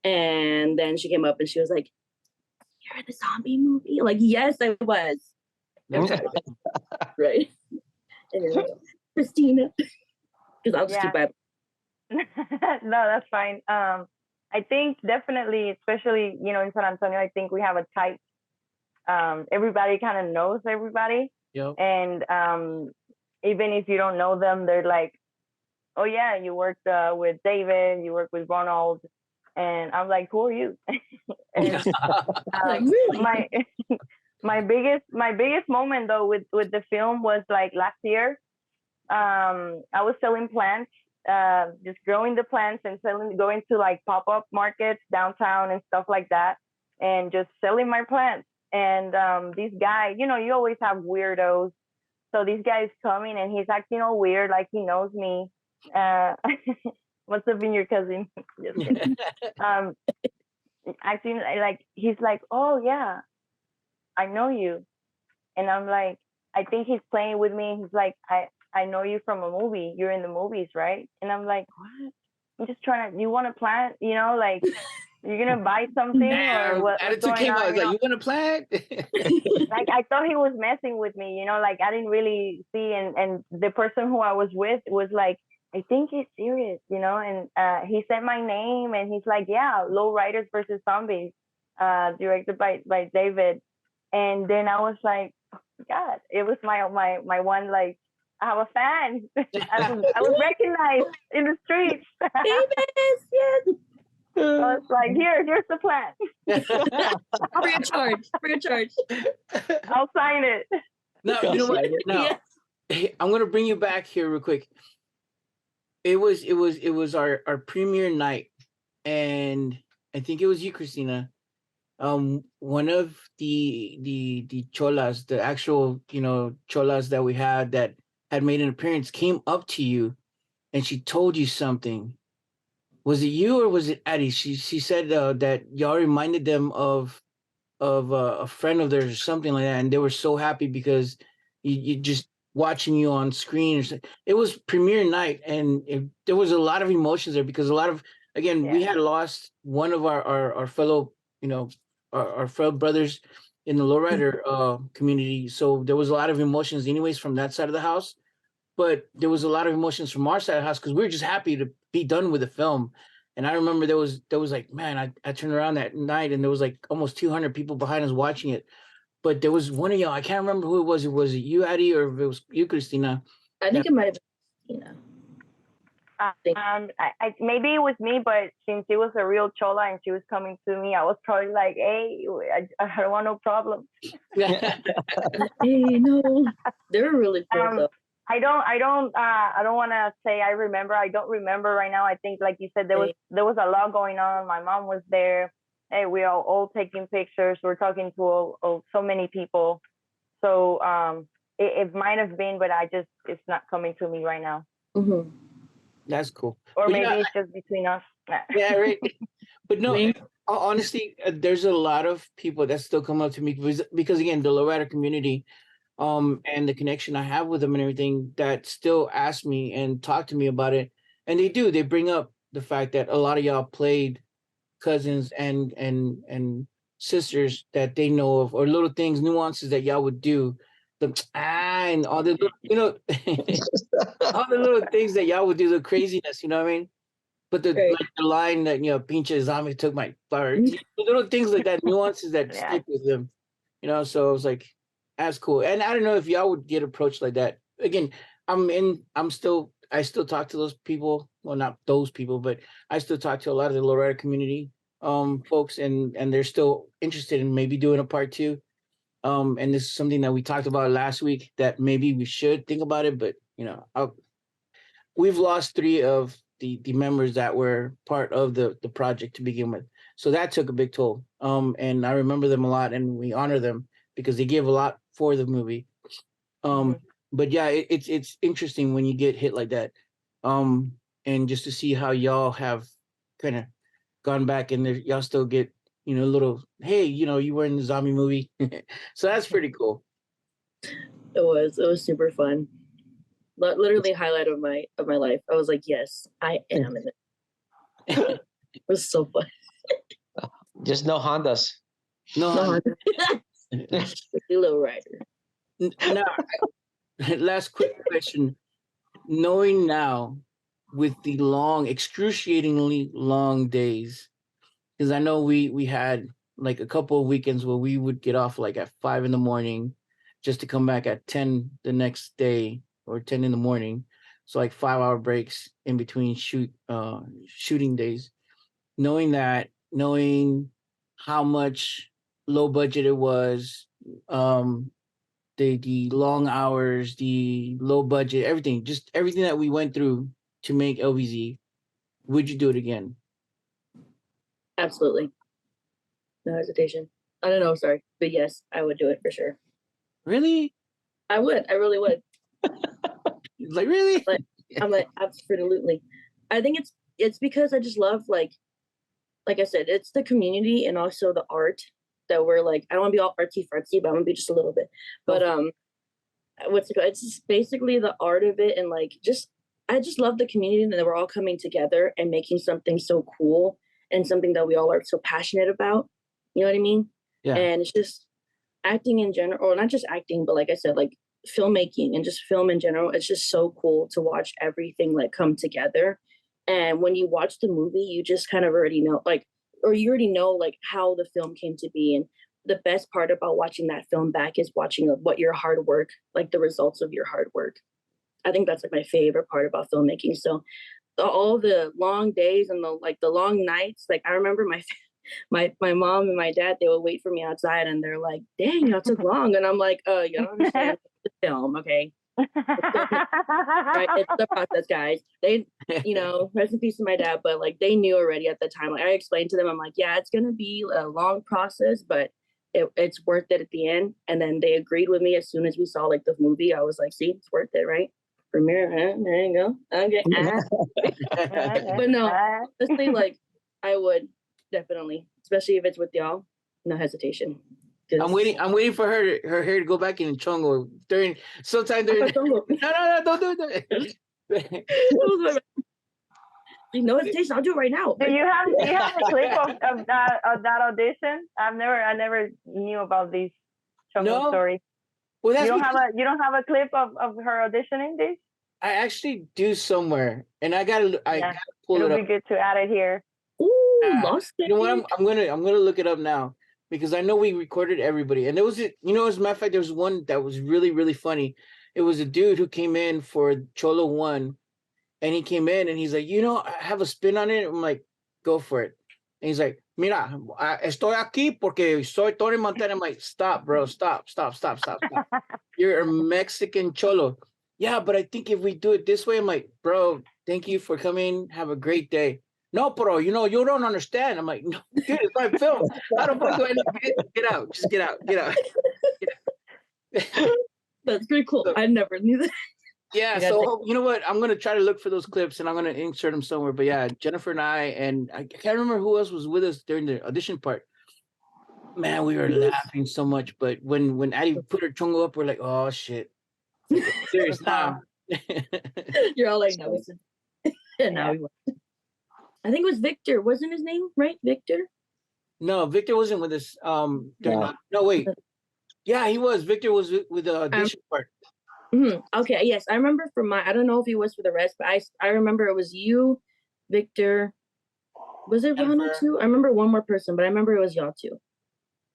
And then she came up and she was like, you're in the zombie movie? Like, yes, I was. Right. Anyway, Christina. Because I'll just keep by. No, that's fine. I think definitely, especially, in San Antonio, I think we have a tight, everybody kind of knows everybody. Yep. And even if you don't know them, they're like, oh yeah, you worked with David, you worked with Ronald. And I'm like, who are you? And, really? my biggest moment though with the film was like last year. I was selling plants, just growing the plants and going to like pop-up markets downtown and stuff like that, and just selling my plants. And this guy, you always have weirdos So this guy is coming and he's acting all weird, like he knows me. Must have been your cousin. Just kidding. Acting like he's like, oh yeah, I know you, and I'm like, I think he's playing with me. He's like, I know you from a movie. You're in the movies, right? And I'm like, what? I'm just trying to. You want to plant? You know, like you're gonna buy something or what's attitude going came on? out. Like, You know? you want to plant? Like I thought he was messing with me. You know, like I didn't really see. And the person who I was with was like, I think he's serious. You know, and he said my name and he's like, yeah, Lowriders versus Zombies, directed by David. And then I was like, oh, God, it was my one, like, I have a fan. I was recognized in the streets. Famous, yes. I was like, here's the plan. Free of charge. Free of charge. I'll sign it. No, you know what? No, Yeah. hey, I'm gonna bring you back here real quick. It was our premiere night, and I think it was you, Christina. One of the cholas, the actual cholas that we had made an appearance, came up to you, and she told you something. Was it you or was it Addie? She said that y'all reminded them of a friend of theirs or something like that, and they were so happy because you just watching you on screen. It was premiere night, and there was a lot of emotions there because a lot of, again, we had lost one of our fellow, our fellow brothers in the lowrider community, so there was a lot of emotions anyways from that side of the house. But there was a lot of emotions from our side of the house because we were just happy to be done with the film. And I remember there was like, man, I turned around that night and there was like almost 200 people behind us watching it. But there was one of y'all, I can't remember who it was. Was it you, Addie, or if it was you, Christina? I think it might have been Christina. I maybe it was me, but since it was a real chola and she was coming to me, I was probably like, hey, I don't want no problem. Hey, no, they were really cool though. I don't want to say I remember. I don't remember right now. I think, like you said, there was a lot going on. My mom was there. Hey, we are all taking pictures. We're talking to so many people. So it might have been, but it's not coming to me right now. Mm-hmm. That's cool. Or But maybe it's just between us. Yeah, right. But no, honestly, there's a lot of people that still come up to me because again, the lowrider community, and the connection I have with them and everything, that still ask me and talk to me about it. And they bring up the fact that a lot of y'all played cousins and sisters that they know of, or little things, nuances that y'all would do. And all the little, all the little things that y'all would do, the craziness, you know what I mean? But like the line that, pinche zombie took my flower, little things like that, nuances that stick with them, so I was like, that's cool. And I don't know if y'all would get approached like that. Again, I still talk to those people. Well, not those people, but I still talk to a lot of the lowrider community folks, and they're still interested in maybe doing a part two. And this is something that we talked about last week, that maybe we should think about it, but we've lost 3 of the members that were part of the project to begin with. So that took a big toll. And I remember them a lot, and we honor them because they gave a lot for the movie. But yeah, it's interesting when you get hit like that. And just to see how y'all have kind of gone back and y'all still get, a little, hey, you were in the zombie movie. So that's pretty cool. It was super fun. Literally highlight of my life. I was like, yes, I am in it. It was so fun. Just no Hondas. No. Lowrider. Now, last quick question. Knowing now, with the excruciatingly long days, because I know we had like a couple of weekends where we would get off like at 5 a.m. just to come back at 10 the next day, or 10 in the morning. So like 5-hour breaks in between shooting days. Knowing how much low budget it was, the long hours, the low budget, everything that we went through to make LVZ, would you do it again? Absolutely. No hesitation. I don't know, sorry. But yes, I would do it for sure. Really? I would. I really would. Like, really? I'm like, absolutely. I think it's because I just love like I said, it's the community and also the art that we're like. I don't want to be all artsy fartsy, but I'm gonna be just a little bit. But what's it called? It's just basically the art of it, and like just I just love the community and that we're all coming together and making something so cool and something that we all are so passionate about. You know what I mean? Yeah. And it's just acting in general, or not just acting, but like I said, like filmmaking and just film in general. It's just so cool to watch everything like come together. And when you watch the movie, you just kind of already know, like, or you already know like how the film came to be. And the best part about watching that film back is watching what your hard work, like the results of your hard work. I think that's like my favorite part about filmmaking. So all the long days and the long nights, like I remember my mom and my dad, they would wait for me outside and they're like, dang, y'all took long. And I'm like, you don't understand the film, okay? Right, it's the process, guys. They, rest in peace to my dad, but like they knew already at the time. Like I explained to them, I'm like, yeah, it's gonna be a long process, but it's worth it at the end. And then they agreed with me as soon as we saw like the movie. I was like, see, it's worth it, right? Premiere, there you go. Okay. But no, honestly, like I would definitely, especially if it's with y'all, no hesitation. I'm waiting for her hair to go back in chongo sometime during. No, don't do it. No hesitation. I'll do it right now. Do you have a clip of that audition? I never knew about these chongo stories. Well, you don't have a clip of her auditioning this? I actually do somewhere, and I gotta pull it up. It'll be good to add it here. Ooh, lost it. You know what? I'm gonna look it up now because I know we recorded everybody, and there was as a matter of fact, there was one that was really really funny. It was a dude who came in for Cholo 1, and he came in and he's like, I have a spin on it. I'm like, go for it. And he's like, mira, estoy aquí porque soy Tony Montana. I'm like, stop, bro, stop. You're a Mexican Cholo. Yeah, but I think if we do it this way, I'm like, bro, thank you for coming. Have a great day. No, bro, you don't understand. I'm like, no, dude, it's my film. How the fuck do I get out? Just get out. That's pretty cool. I never knew that. Yeah, so you know what? I'm gonna try to look for those clips and I'm gonna insert them somewhere. But yeah, Jennifer and I can't remember who else was with us during the audition part. Man, we were laughing so much. But when Addie put her chongo up, we're like, oh shit. Serious now. You're all like, no, and now I think it was Victor. Wasn't his name right? Victor? No, Victor wasn't with us. No, wait. Yeah, he was. Victor was with the audition part. Okay, yes, I remember I don't know if he was for the rest, but I remember it was you, Victor. Was it Ronald too? I remember one more person, but I remember it was y'all too.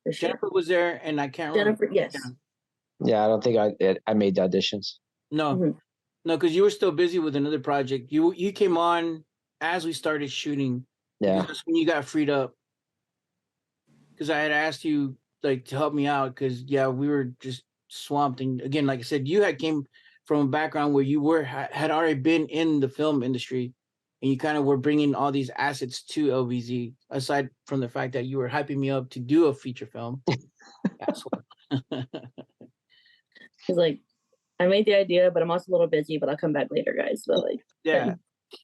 For sure. Jennifer was there, and I can't remember. Jennifer, yes. Yeah, I don't think I made the auditions. No, because you were still busy with another project. You came on as we started shooting. Yeah, that's when you got freed up. Because I had asked you like to help me out because we were just swamped. And again, like I said, you had came from a background where you had already been in the film industry, and you kind of were bringing all these assets to LBZ. Aside from the fact that you were hyping me up to do a feature film. He's like, I made the idea, but I'm also a little busy. But I'll come back later, guys. But like,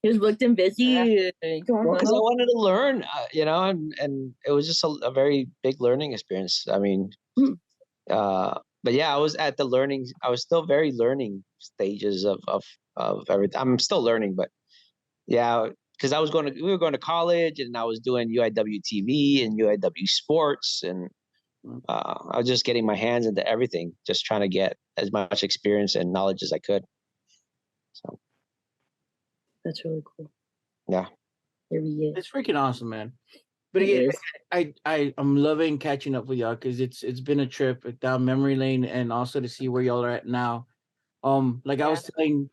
he was booked and busy. Yeah. Because I wanted to learn, and it was just a very big learning experience. I mean, but yeah, I was at the learning. I was still very learning stages of everything. I'm still learning, but yeah, because we were going to college, and I was doing UIW TV and UIW sports, and I was just getting my hands into everything, just trying to get as much experience and knowledge as I could. So. That's really cool. Yeah. It's freaking awesome, man. But again, I'm loving catching up with y'all because it's been a trip down memory lane, and also to see where y'all are at now. I was telling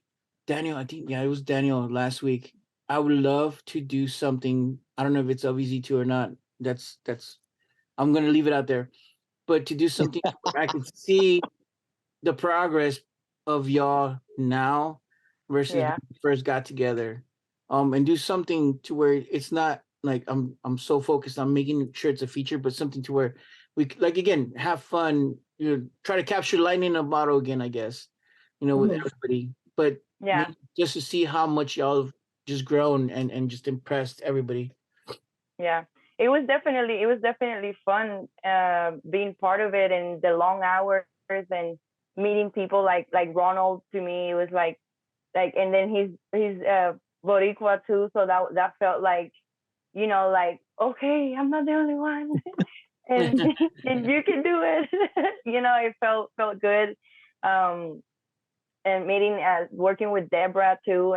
Daniel, I think it was Daniel last week. I would love to do something. I don't know if it's LVZ2 or not. That's I'm gonna leave it out there. But to do something where I could see the progress of y'all now versus when we first got together, and do something to where it's not like I'm so focused on making sure it's a feature, but something to where we like again have fun try to capture lightning in a bottle again, I guess. With Mhm. everybody, but Yeah. just to see how much y'all have just grown and just impressed everybody. Yeah. It was definitely fun being part of it, and the long hours and meeting people like Ronald. To me, it was like and then he's Boricua too, so that felt like, like, okay, I'm not the only one. and and you can do it. It felt good. um and working with Deborah too,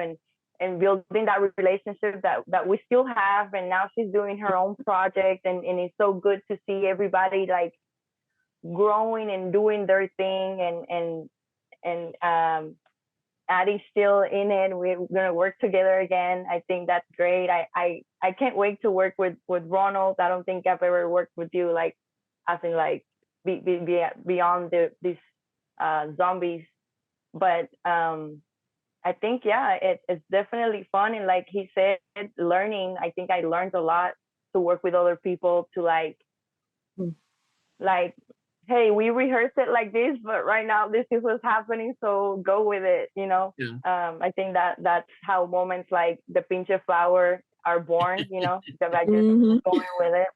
and building that relationship that we still have. And now she's doing her own project, and it's so good to see everybody like growing and doing their thing. And Addie's still in it. We're gonna work together again. I think that's great. I can't wait to work with Ronald. I don't think I've ever worked with you like, as in like beyond these zombies. But I think, yeah, it's definitely fun. And like he said, learning. I think I learned a lot to work with other people, to like, hey, we rehearsed it like this, but right now this is what's happening, so go with it. Yeah. I think that's how moments like the pinche flower are born. Because I just Mhm. going with it.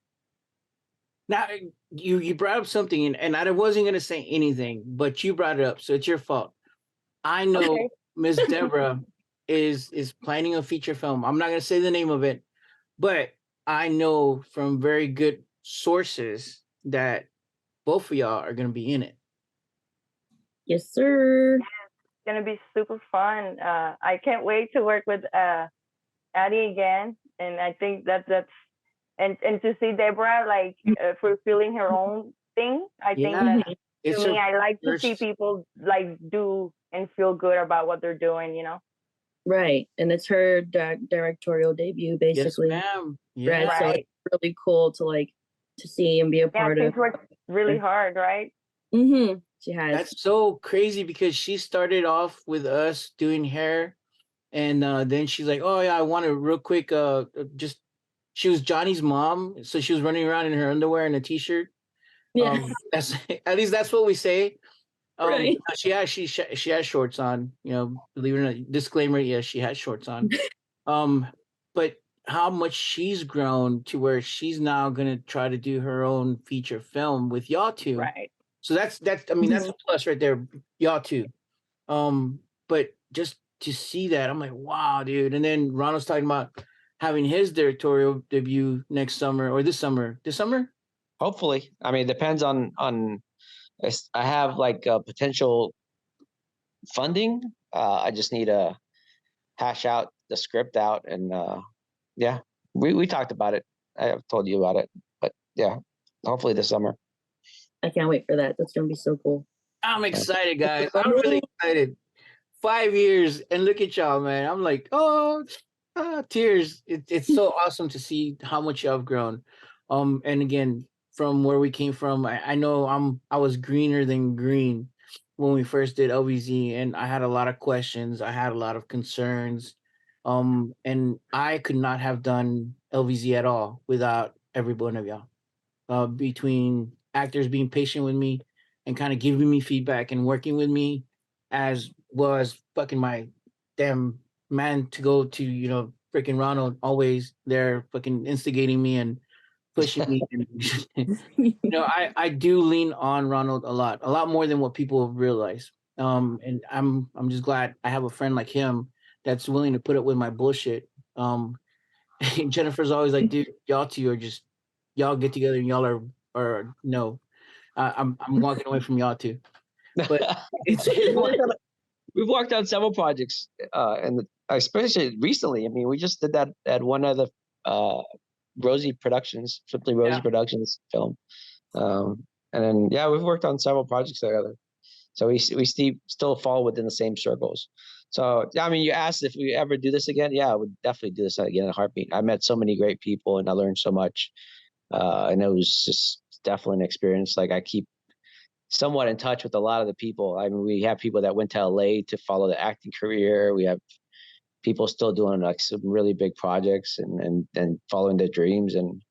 Now you brought up something, and I wasn't gonna say anything, but you brought it up, so it's your fault. I know Okay. Miss Deborah is planning a feature film. I'm not gonna say the name of it, but I know from very good sources that both of y'all are gonna be in it. Yes, sir. It's gonna be super fun. I can't wait to work with Addie again, and I think that's and to see Deborah like fulfilling her own thing. I think Yeah, that, Mhm. it's to me, her I like to see first. people like do and feel good about what they're doing. Right, and it's her directorial debut, Yes, basically. ma'am. Right, Yeah, so Right. it's really cool to see and be a Yeah, part she's of. worked really hard, right? She has. that's so crazy because she started off with us doing hair, and then she's like, "Oh yeah, I want to real quick." Just she was Johnny's mom, so she was running around in her underwear and a t-shirt. Yeah. That's at least that's what we say. Right. She has shorts on. Believe it or not. Disclaimer: yes, she has shorts on. Um, but how much she's grown to where she's now gonna try to do her own feature film with y'all two. Right. So I mean, that's Mhm. a plus right there, y'all too. But just to see that, I'm like, wow, dude. And then Ronald's talking about having his directorial debut next summer or this summer. This summer? Hopefully. I mean, it depends on. I have like potential funding. I just need to hash out the script out, and yeah, we talked about it. I've told you about it, but yeah, hopefully this summer. I can't wait for that. That's gonna be so cool. I'm excited, guys. I'm really excited. 5 years, and look at y'all, man. I'm like, oh, tears. It's so awesome to see how much y'all have grown. And again, from where we came from, I know I was greener than green when we first did LVZ, and I had a lot of questions. I had a lot of concerns. And I could not have done LVZ at all without every one of y'all. Between actors being patient with me and kind of giving me feedback and working with me, as well as fucking my damn man to go to, freaking Ronald, always there fucking instigating me and pushing me. And, I do lean on Ronald a lot more than what people realize. And I'm just glad I have a friend like him that's willing to put up with my bullshit. Jennifer's always like, dude, y'all two are just y'all get together and y'all are no. I'm walking away from y'all too. But it's we've worked on we've worked on several projects, and especially recently. I mean, we just did that at one of the Rosie Productions, Simply Rosie Yeah. Productions film, and then yeah, we've worked on several projects together. So we still fall within the same circles. So I mean, you asked if we ever do this again. Yeah, I would definitely do this again in a heartbeat. I met so many great people and I learned so much, and it was just definitely an experience. Like I keep somewhat in touch with a lot of the people. I mean, we have people that went to LA to follow the acting career. We have people still doing like some really big projects and following their dreams. And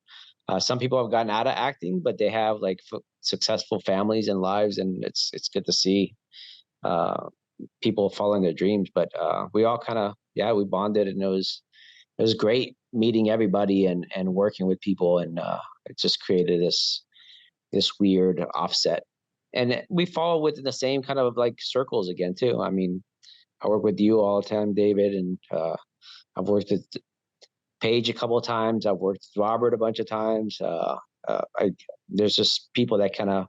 Some people have gotten out of acting, but they have like successful families and lives, and it's good to see people following their dreams. But we all kind of we bonded, and it was great meeting everybody and working with people, and it just created this weird offset. And we fall within the same kind of like circles again too. I mean, I work with you all the time, David, and I've worked with Paige a couple of times. I've worked with Robert a bunch of times. There's just people that kind of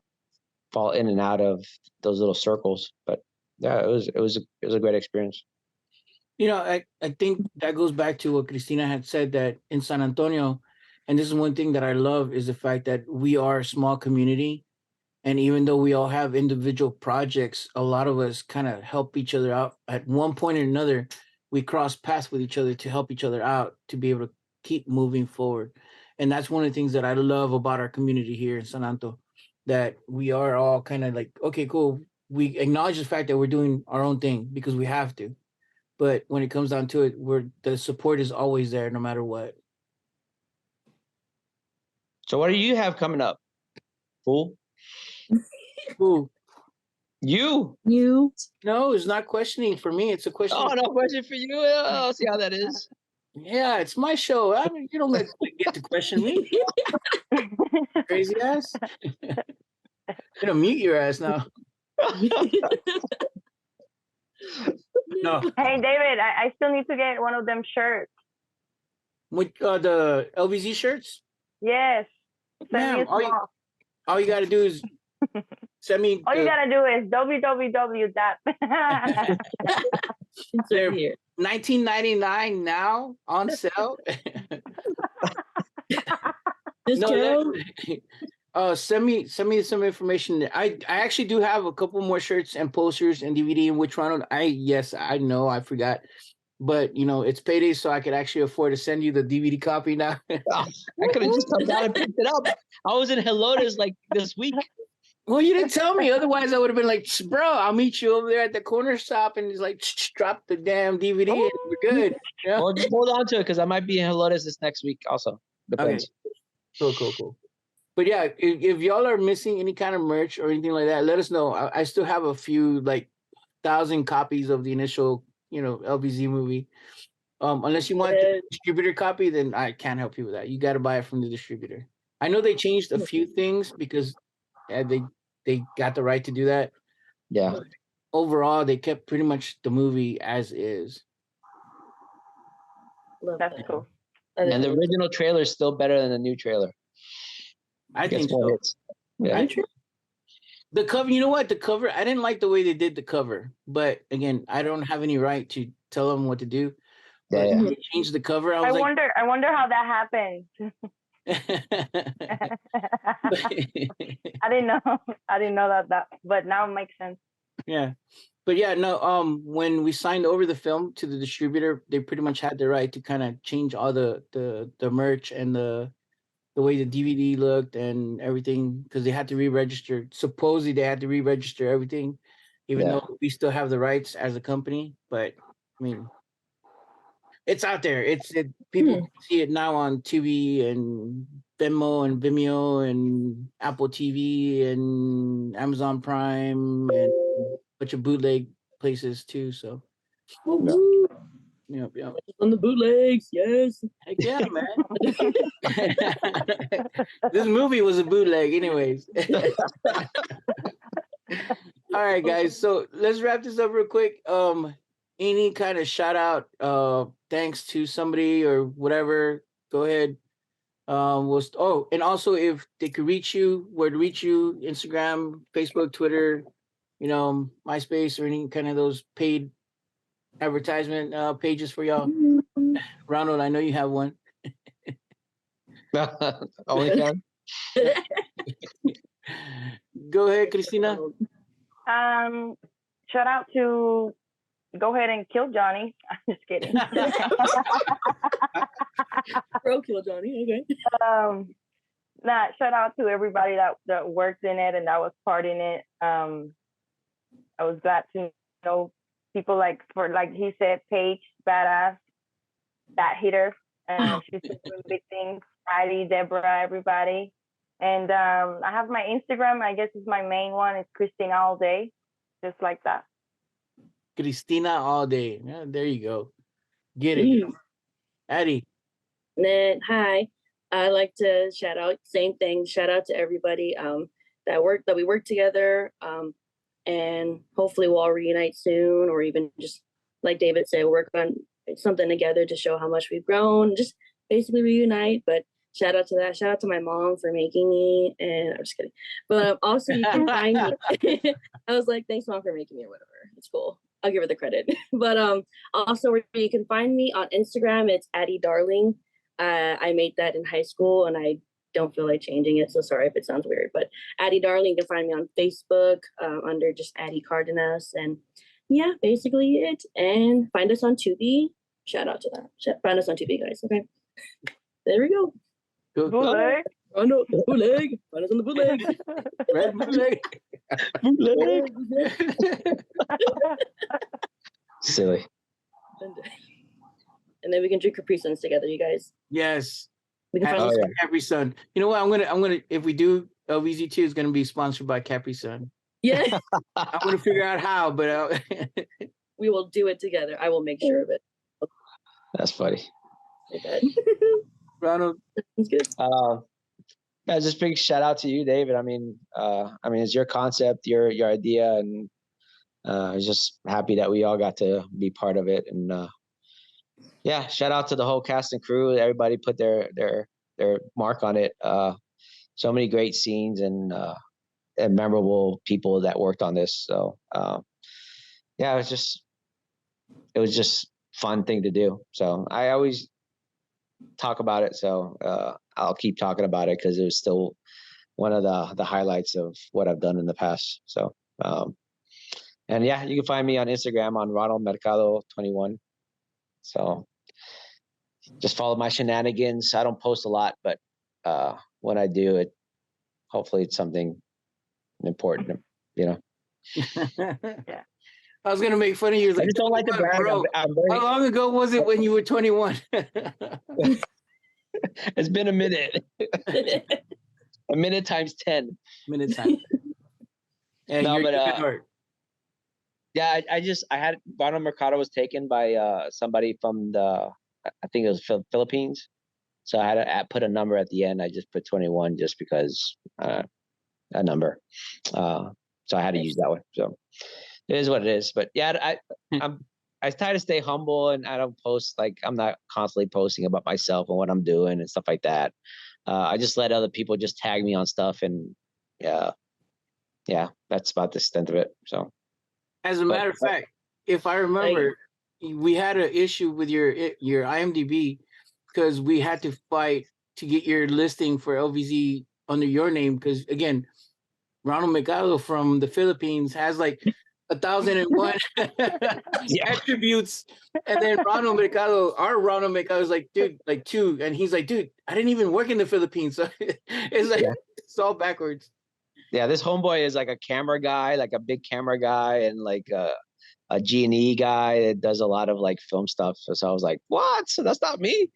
fall in and out of those little circles. But yeah, it was a great experience. I think that goes back to what Cristina had said, that in San Antonio, and this is one thing that I love, is the fact that we are a small community. And even though we all have individual projects, a lot of us kind of help each other out. At one point or another, we cross paths with each other to help each other out to be able to keep moving forward. And that's one of the things that I love about our community here in San Antonio, that we are all kind of like, okay, cool. We acknowledge the fact that we're doing our own thing because we have to. But when it comes down to it, the support is always there no matter what. So what do you have coming up, fool? Ooh. You. No, it's not questioning for me. It's a question. Oh, no question for you. I'll see how that is. Yeah, it's my show. I mean, you don't get to question me. Crazy ass. Gonna mute your ass now. No. Hey, David, I still need to get one of them shirts. With the LBZ shirts? Yes. Send me a small. All you gotta do is send me. All you gotta do is www. They're $19.99 now on sale. Send me some information. I actually do have a couple more shirts and posters and DVD in which Ronald. I know I forgot, but it's payday, so I could actually afford to send you the DVD copy now. I could have just come down and picked it up. I was in Helotes like this week. Well, you didn't tell me. Otherwise, I would have been like, bro, I'll meet you over there at the corner shop, and he's like, drop the damn DVD and we're good. Yeah? Well, just hold on to it because I might be in Helotes this next week also. Depends. Okay. Cool. But yeah, if y'all are missing any kind of merch or anything like that, let us know. I still have a few, like 1,000 copies of the initial, LBZ movie. Unless you want the distributor copy, then I can't help you with that. You got to buy it from the distributor. I know they changed a few things because they got the right to do that. Yeah. But overall, they kept pretty much the movie as is. That's cool. And the original trailer is still better than the new trailer. I think so. Yeah. The cover, you know what? The cover, I didn't like the way they did the cover. But again, I don't have any right to tell them what to do. But they changed the cover. I wonder how that happened. I didn't know that, but now it makes sense. Yeah. But yeah, no, when we signed over the film to the distributor, they pretty much had the right to kind of change all the merch and the way the DVD looked and everything, because they had to re-register. Supposedly they had to re-register everything, even though we still have the rights as a company. But I mean, it's out there. People can see it now on TV and Venmo and Vimeo and Apple TV and Amazon Prime and a bunch of bootleg places too. So, yeah. On the bootlegs, yes. Heck yeah, man. This movie was a bootleg, anyways. All right, guys. So let's wrap this up real quick. Any kind of shout out, thanks to somebody or whatever, go ahead. And also if they could reach you, where to reach you, Instagram, Facebook, Twitter, MySpace, or any kind of those paid advertisement pages for y'all. Ronald, I know you have one. Only can. Go ahead, Cristina. Shout out to Go Ahead and Kill Johnny. I'm just kidding. Bro, Kill Johnny. Okay. Shout out to everybody that worked in it and that was part in it. I was glad to know people like he said, Paige, badass, that hitter, and she's doing big things. Patty, Deborah, everybody. And I have my Instagram. I guess it's my main one. It's Christina All Day, just like that. Christina All Day. Yeah, there you go. Get it, Addie. Then hi, I like to shout out. Same thing. Shout out to everybody that we work together. And hopefully we'll all reunite soon, or even just like David said, work on something together to show how much we've grown. Just basically reunite. But shout out to that. Shout out to my mom for making me. And I'm just kidding. But also you can find me. I was like, thanks mom for making me or whatever. It's cool. I'll give her the credit. But also you can find me on Instagram. It's Addie Darling. I made that in high school and I don't feel like changing it. So sorry if it sounds weird, but Addie Darling, you can find me on Facebook under just Addie Cardenas. And yeah, basically it. And find us on Tubi. Shout out to that. Find us on Tubi, guys. Okay. There we go. Bootleg. Oh no, bootleg. Find us on the bootleg. Red bootleg. Silly. And then we can drink Capri Suns together, you guys. Yes. We can find Capri Sun. You know what? I'm gonna. If we do LVZ2, is gonna be sponsored by Capri Sun. Yeah. I'm gonna figure out how, but we will do it together. I will make sure of it. That's funny. Okay. Ronald. That's good. Yeah, just big shout out to you, David. I mean, it's your concept, your idea, and I was just happy that we all got to be part of it. And yeah, shout out to the whole cast and crew. Everybody put their mark on it. So many great scenes and memorable people that worked on this. So yeah, it was just fun thing to do. So I always talk about it. So I'll keep talking about it because it was still one of the highlights of what I've done in the past. So and yeah, you can find me on Instagram on Ronald Mercado 21. So just follow my shenanigans. I don't post a lot, but when I do, hopefully it's something important, you know. Yeah. I was gonna make fun of you. I just don't like to brag. Bro, how long ago was it when you were 21? It's been a minute. A minute times 10. Minute time. Yeah, no, but yeah, I had Ronald Mercado was taken by somebody from I think it was Philippines. So I had to put a number at the end. I just put 21 just because a number. So I had to use that one. So it is what it is. But yeah, I try to stay humble and I don't post, like, I'm not constantly posting about myself and what I'm doing and stuff like that. I just let other people just tag me on stuff, and yeah, that's about the extent of it. So as a matter of fact, if I remember, we had an issue with your IMDb because we had to fight to get your listing for LVZ under your name. Because again, Ronald Mercado from the Philippines has like 1,001 attributes, and then our Ronald Mercado is like, dude, like 2, and he's like, dude, I didn't even work in the Philippines, so it's like it's all backwards. Yeah, this homeboy is like a camera guy, like a big camera guy, and like a G&E guy that does a lot of like film stuff. So I was like, what? So that's not me.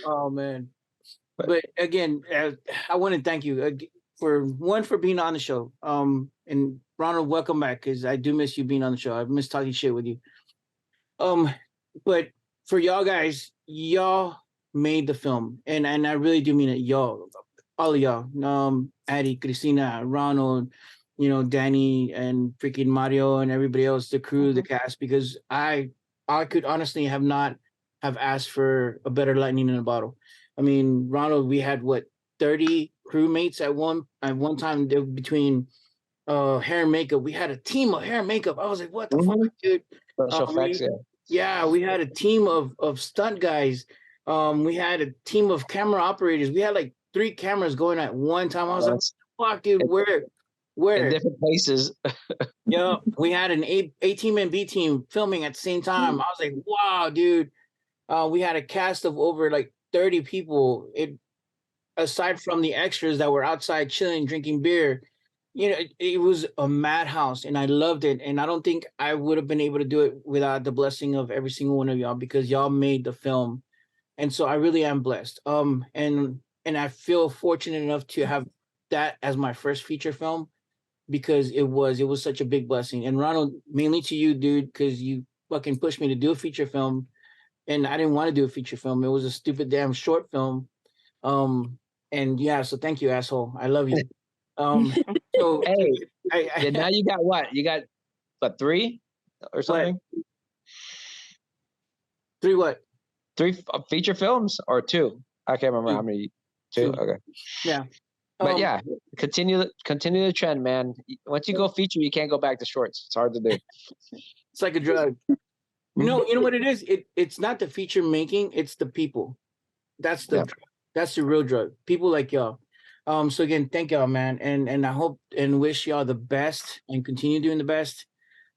Oh man. But again, I want to thank you for being on the show. And Ronald, welcome back, because I do miss you being on the show. I miss talking shit with you. But for y'all guys, y'all made the film, and I really do mean it, y'all, all of y'all. Addie, Christina, Ronald, Danny, and freaking Mario, and everybody else, the crew, the cast, because I could honestly not have asked for a better lightning in a bottle. I mean, Ronald, we had 30 crewmates at one time. Between hair and makeup, we had a team of hair and makeup. I was like, what the fuck, dude? Special effects, yeah, we had a team of stunt guys. We had a team of camera operators. We had like 3 cameras going at one time. I was like, fuck, dude, where? In different places. Yeah, we had an A team and B team filming at the same time. I was like, wow, dude. We had a cast of over like 30 people. Aside from the extras that were outside chilling, drinking beer, it was a madhouse, and I loved it. And I don't think I would have been able to do it without the blessing of every single one of y'all, because y'all made the film. and so I really am blessed. And I feel fortunate enough to have that as my first feature film, because it was such a big blessing. And Ronald, mainly to you, dude, because you fucking pushed me to do a feature film, and I didn't want to do a feature film. It was a stupid damn short film. And yeah, so thank you, asshole. I love you. So hey, now you got what? You got what, 3 or something? What? 3 what? 3 feature films or 2? I can't remember how many. 2? Okay. Yeah. But yeah, continue the trend, man. Once you go feature, you can't go back to shorts. It's hard to do. It's like a drug. You know what it is? It's not the feature making, it's the people. That's the real drug. People like y'all. So again, thank y'all, man. And I hope and wish y'all the best and continue doing the best.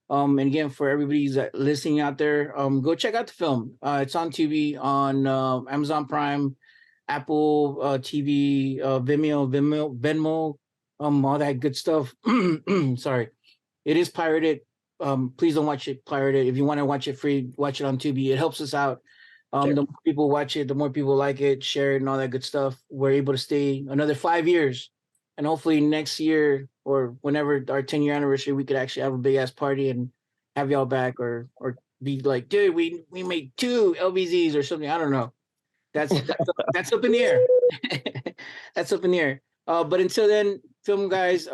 And again, for everybody who's listening out there, go check out the film. It's on TV, on Amazon Prime, Apple TV, Vimeo, Venmo, all that good stuff. Sorry, it is pirated. Please don't watch it pirated. If you want to watch it free, watch it on Tubi. It helps us out. The more people watch it, the more people like it, share it, and all that good stuff. We're able to stay another 5 years, and hopefully next year or whenever our 10-year anniversary, we could actually have a big ass party and have y'all back, or be like, dude, we made 2 LBZs or something. I don't know. That's up in the air. That's up in the air. But until then, film guys,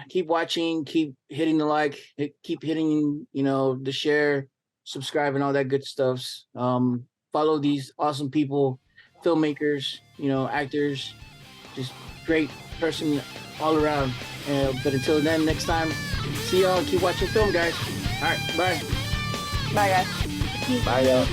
keep watching, keep hitting the like, keep hitting, the share, subscribe, and all that good stuffs. Follow these awesome people, filmmakers, actors, just great person all around. But until then, next time, see y'all. Keep watching film, guys. All right, bye. Bye, guys. Bye, y'all.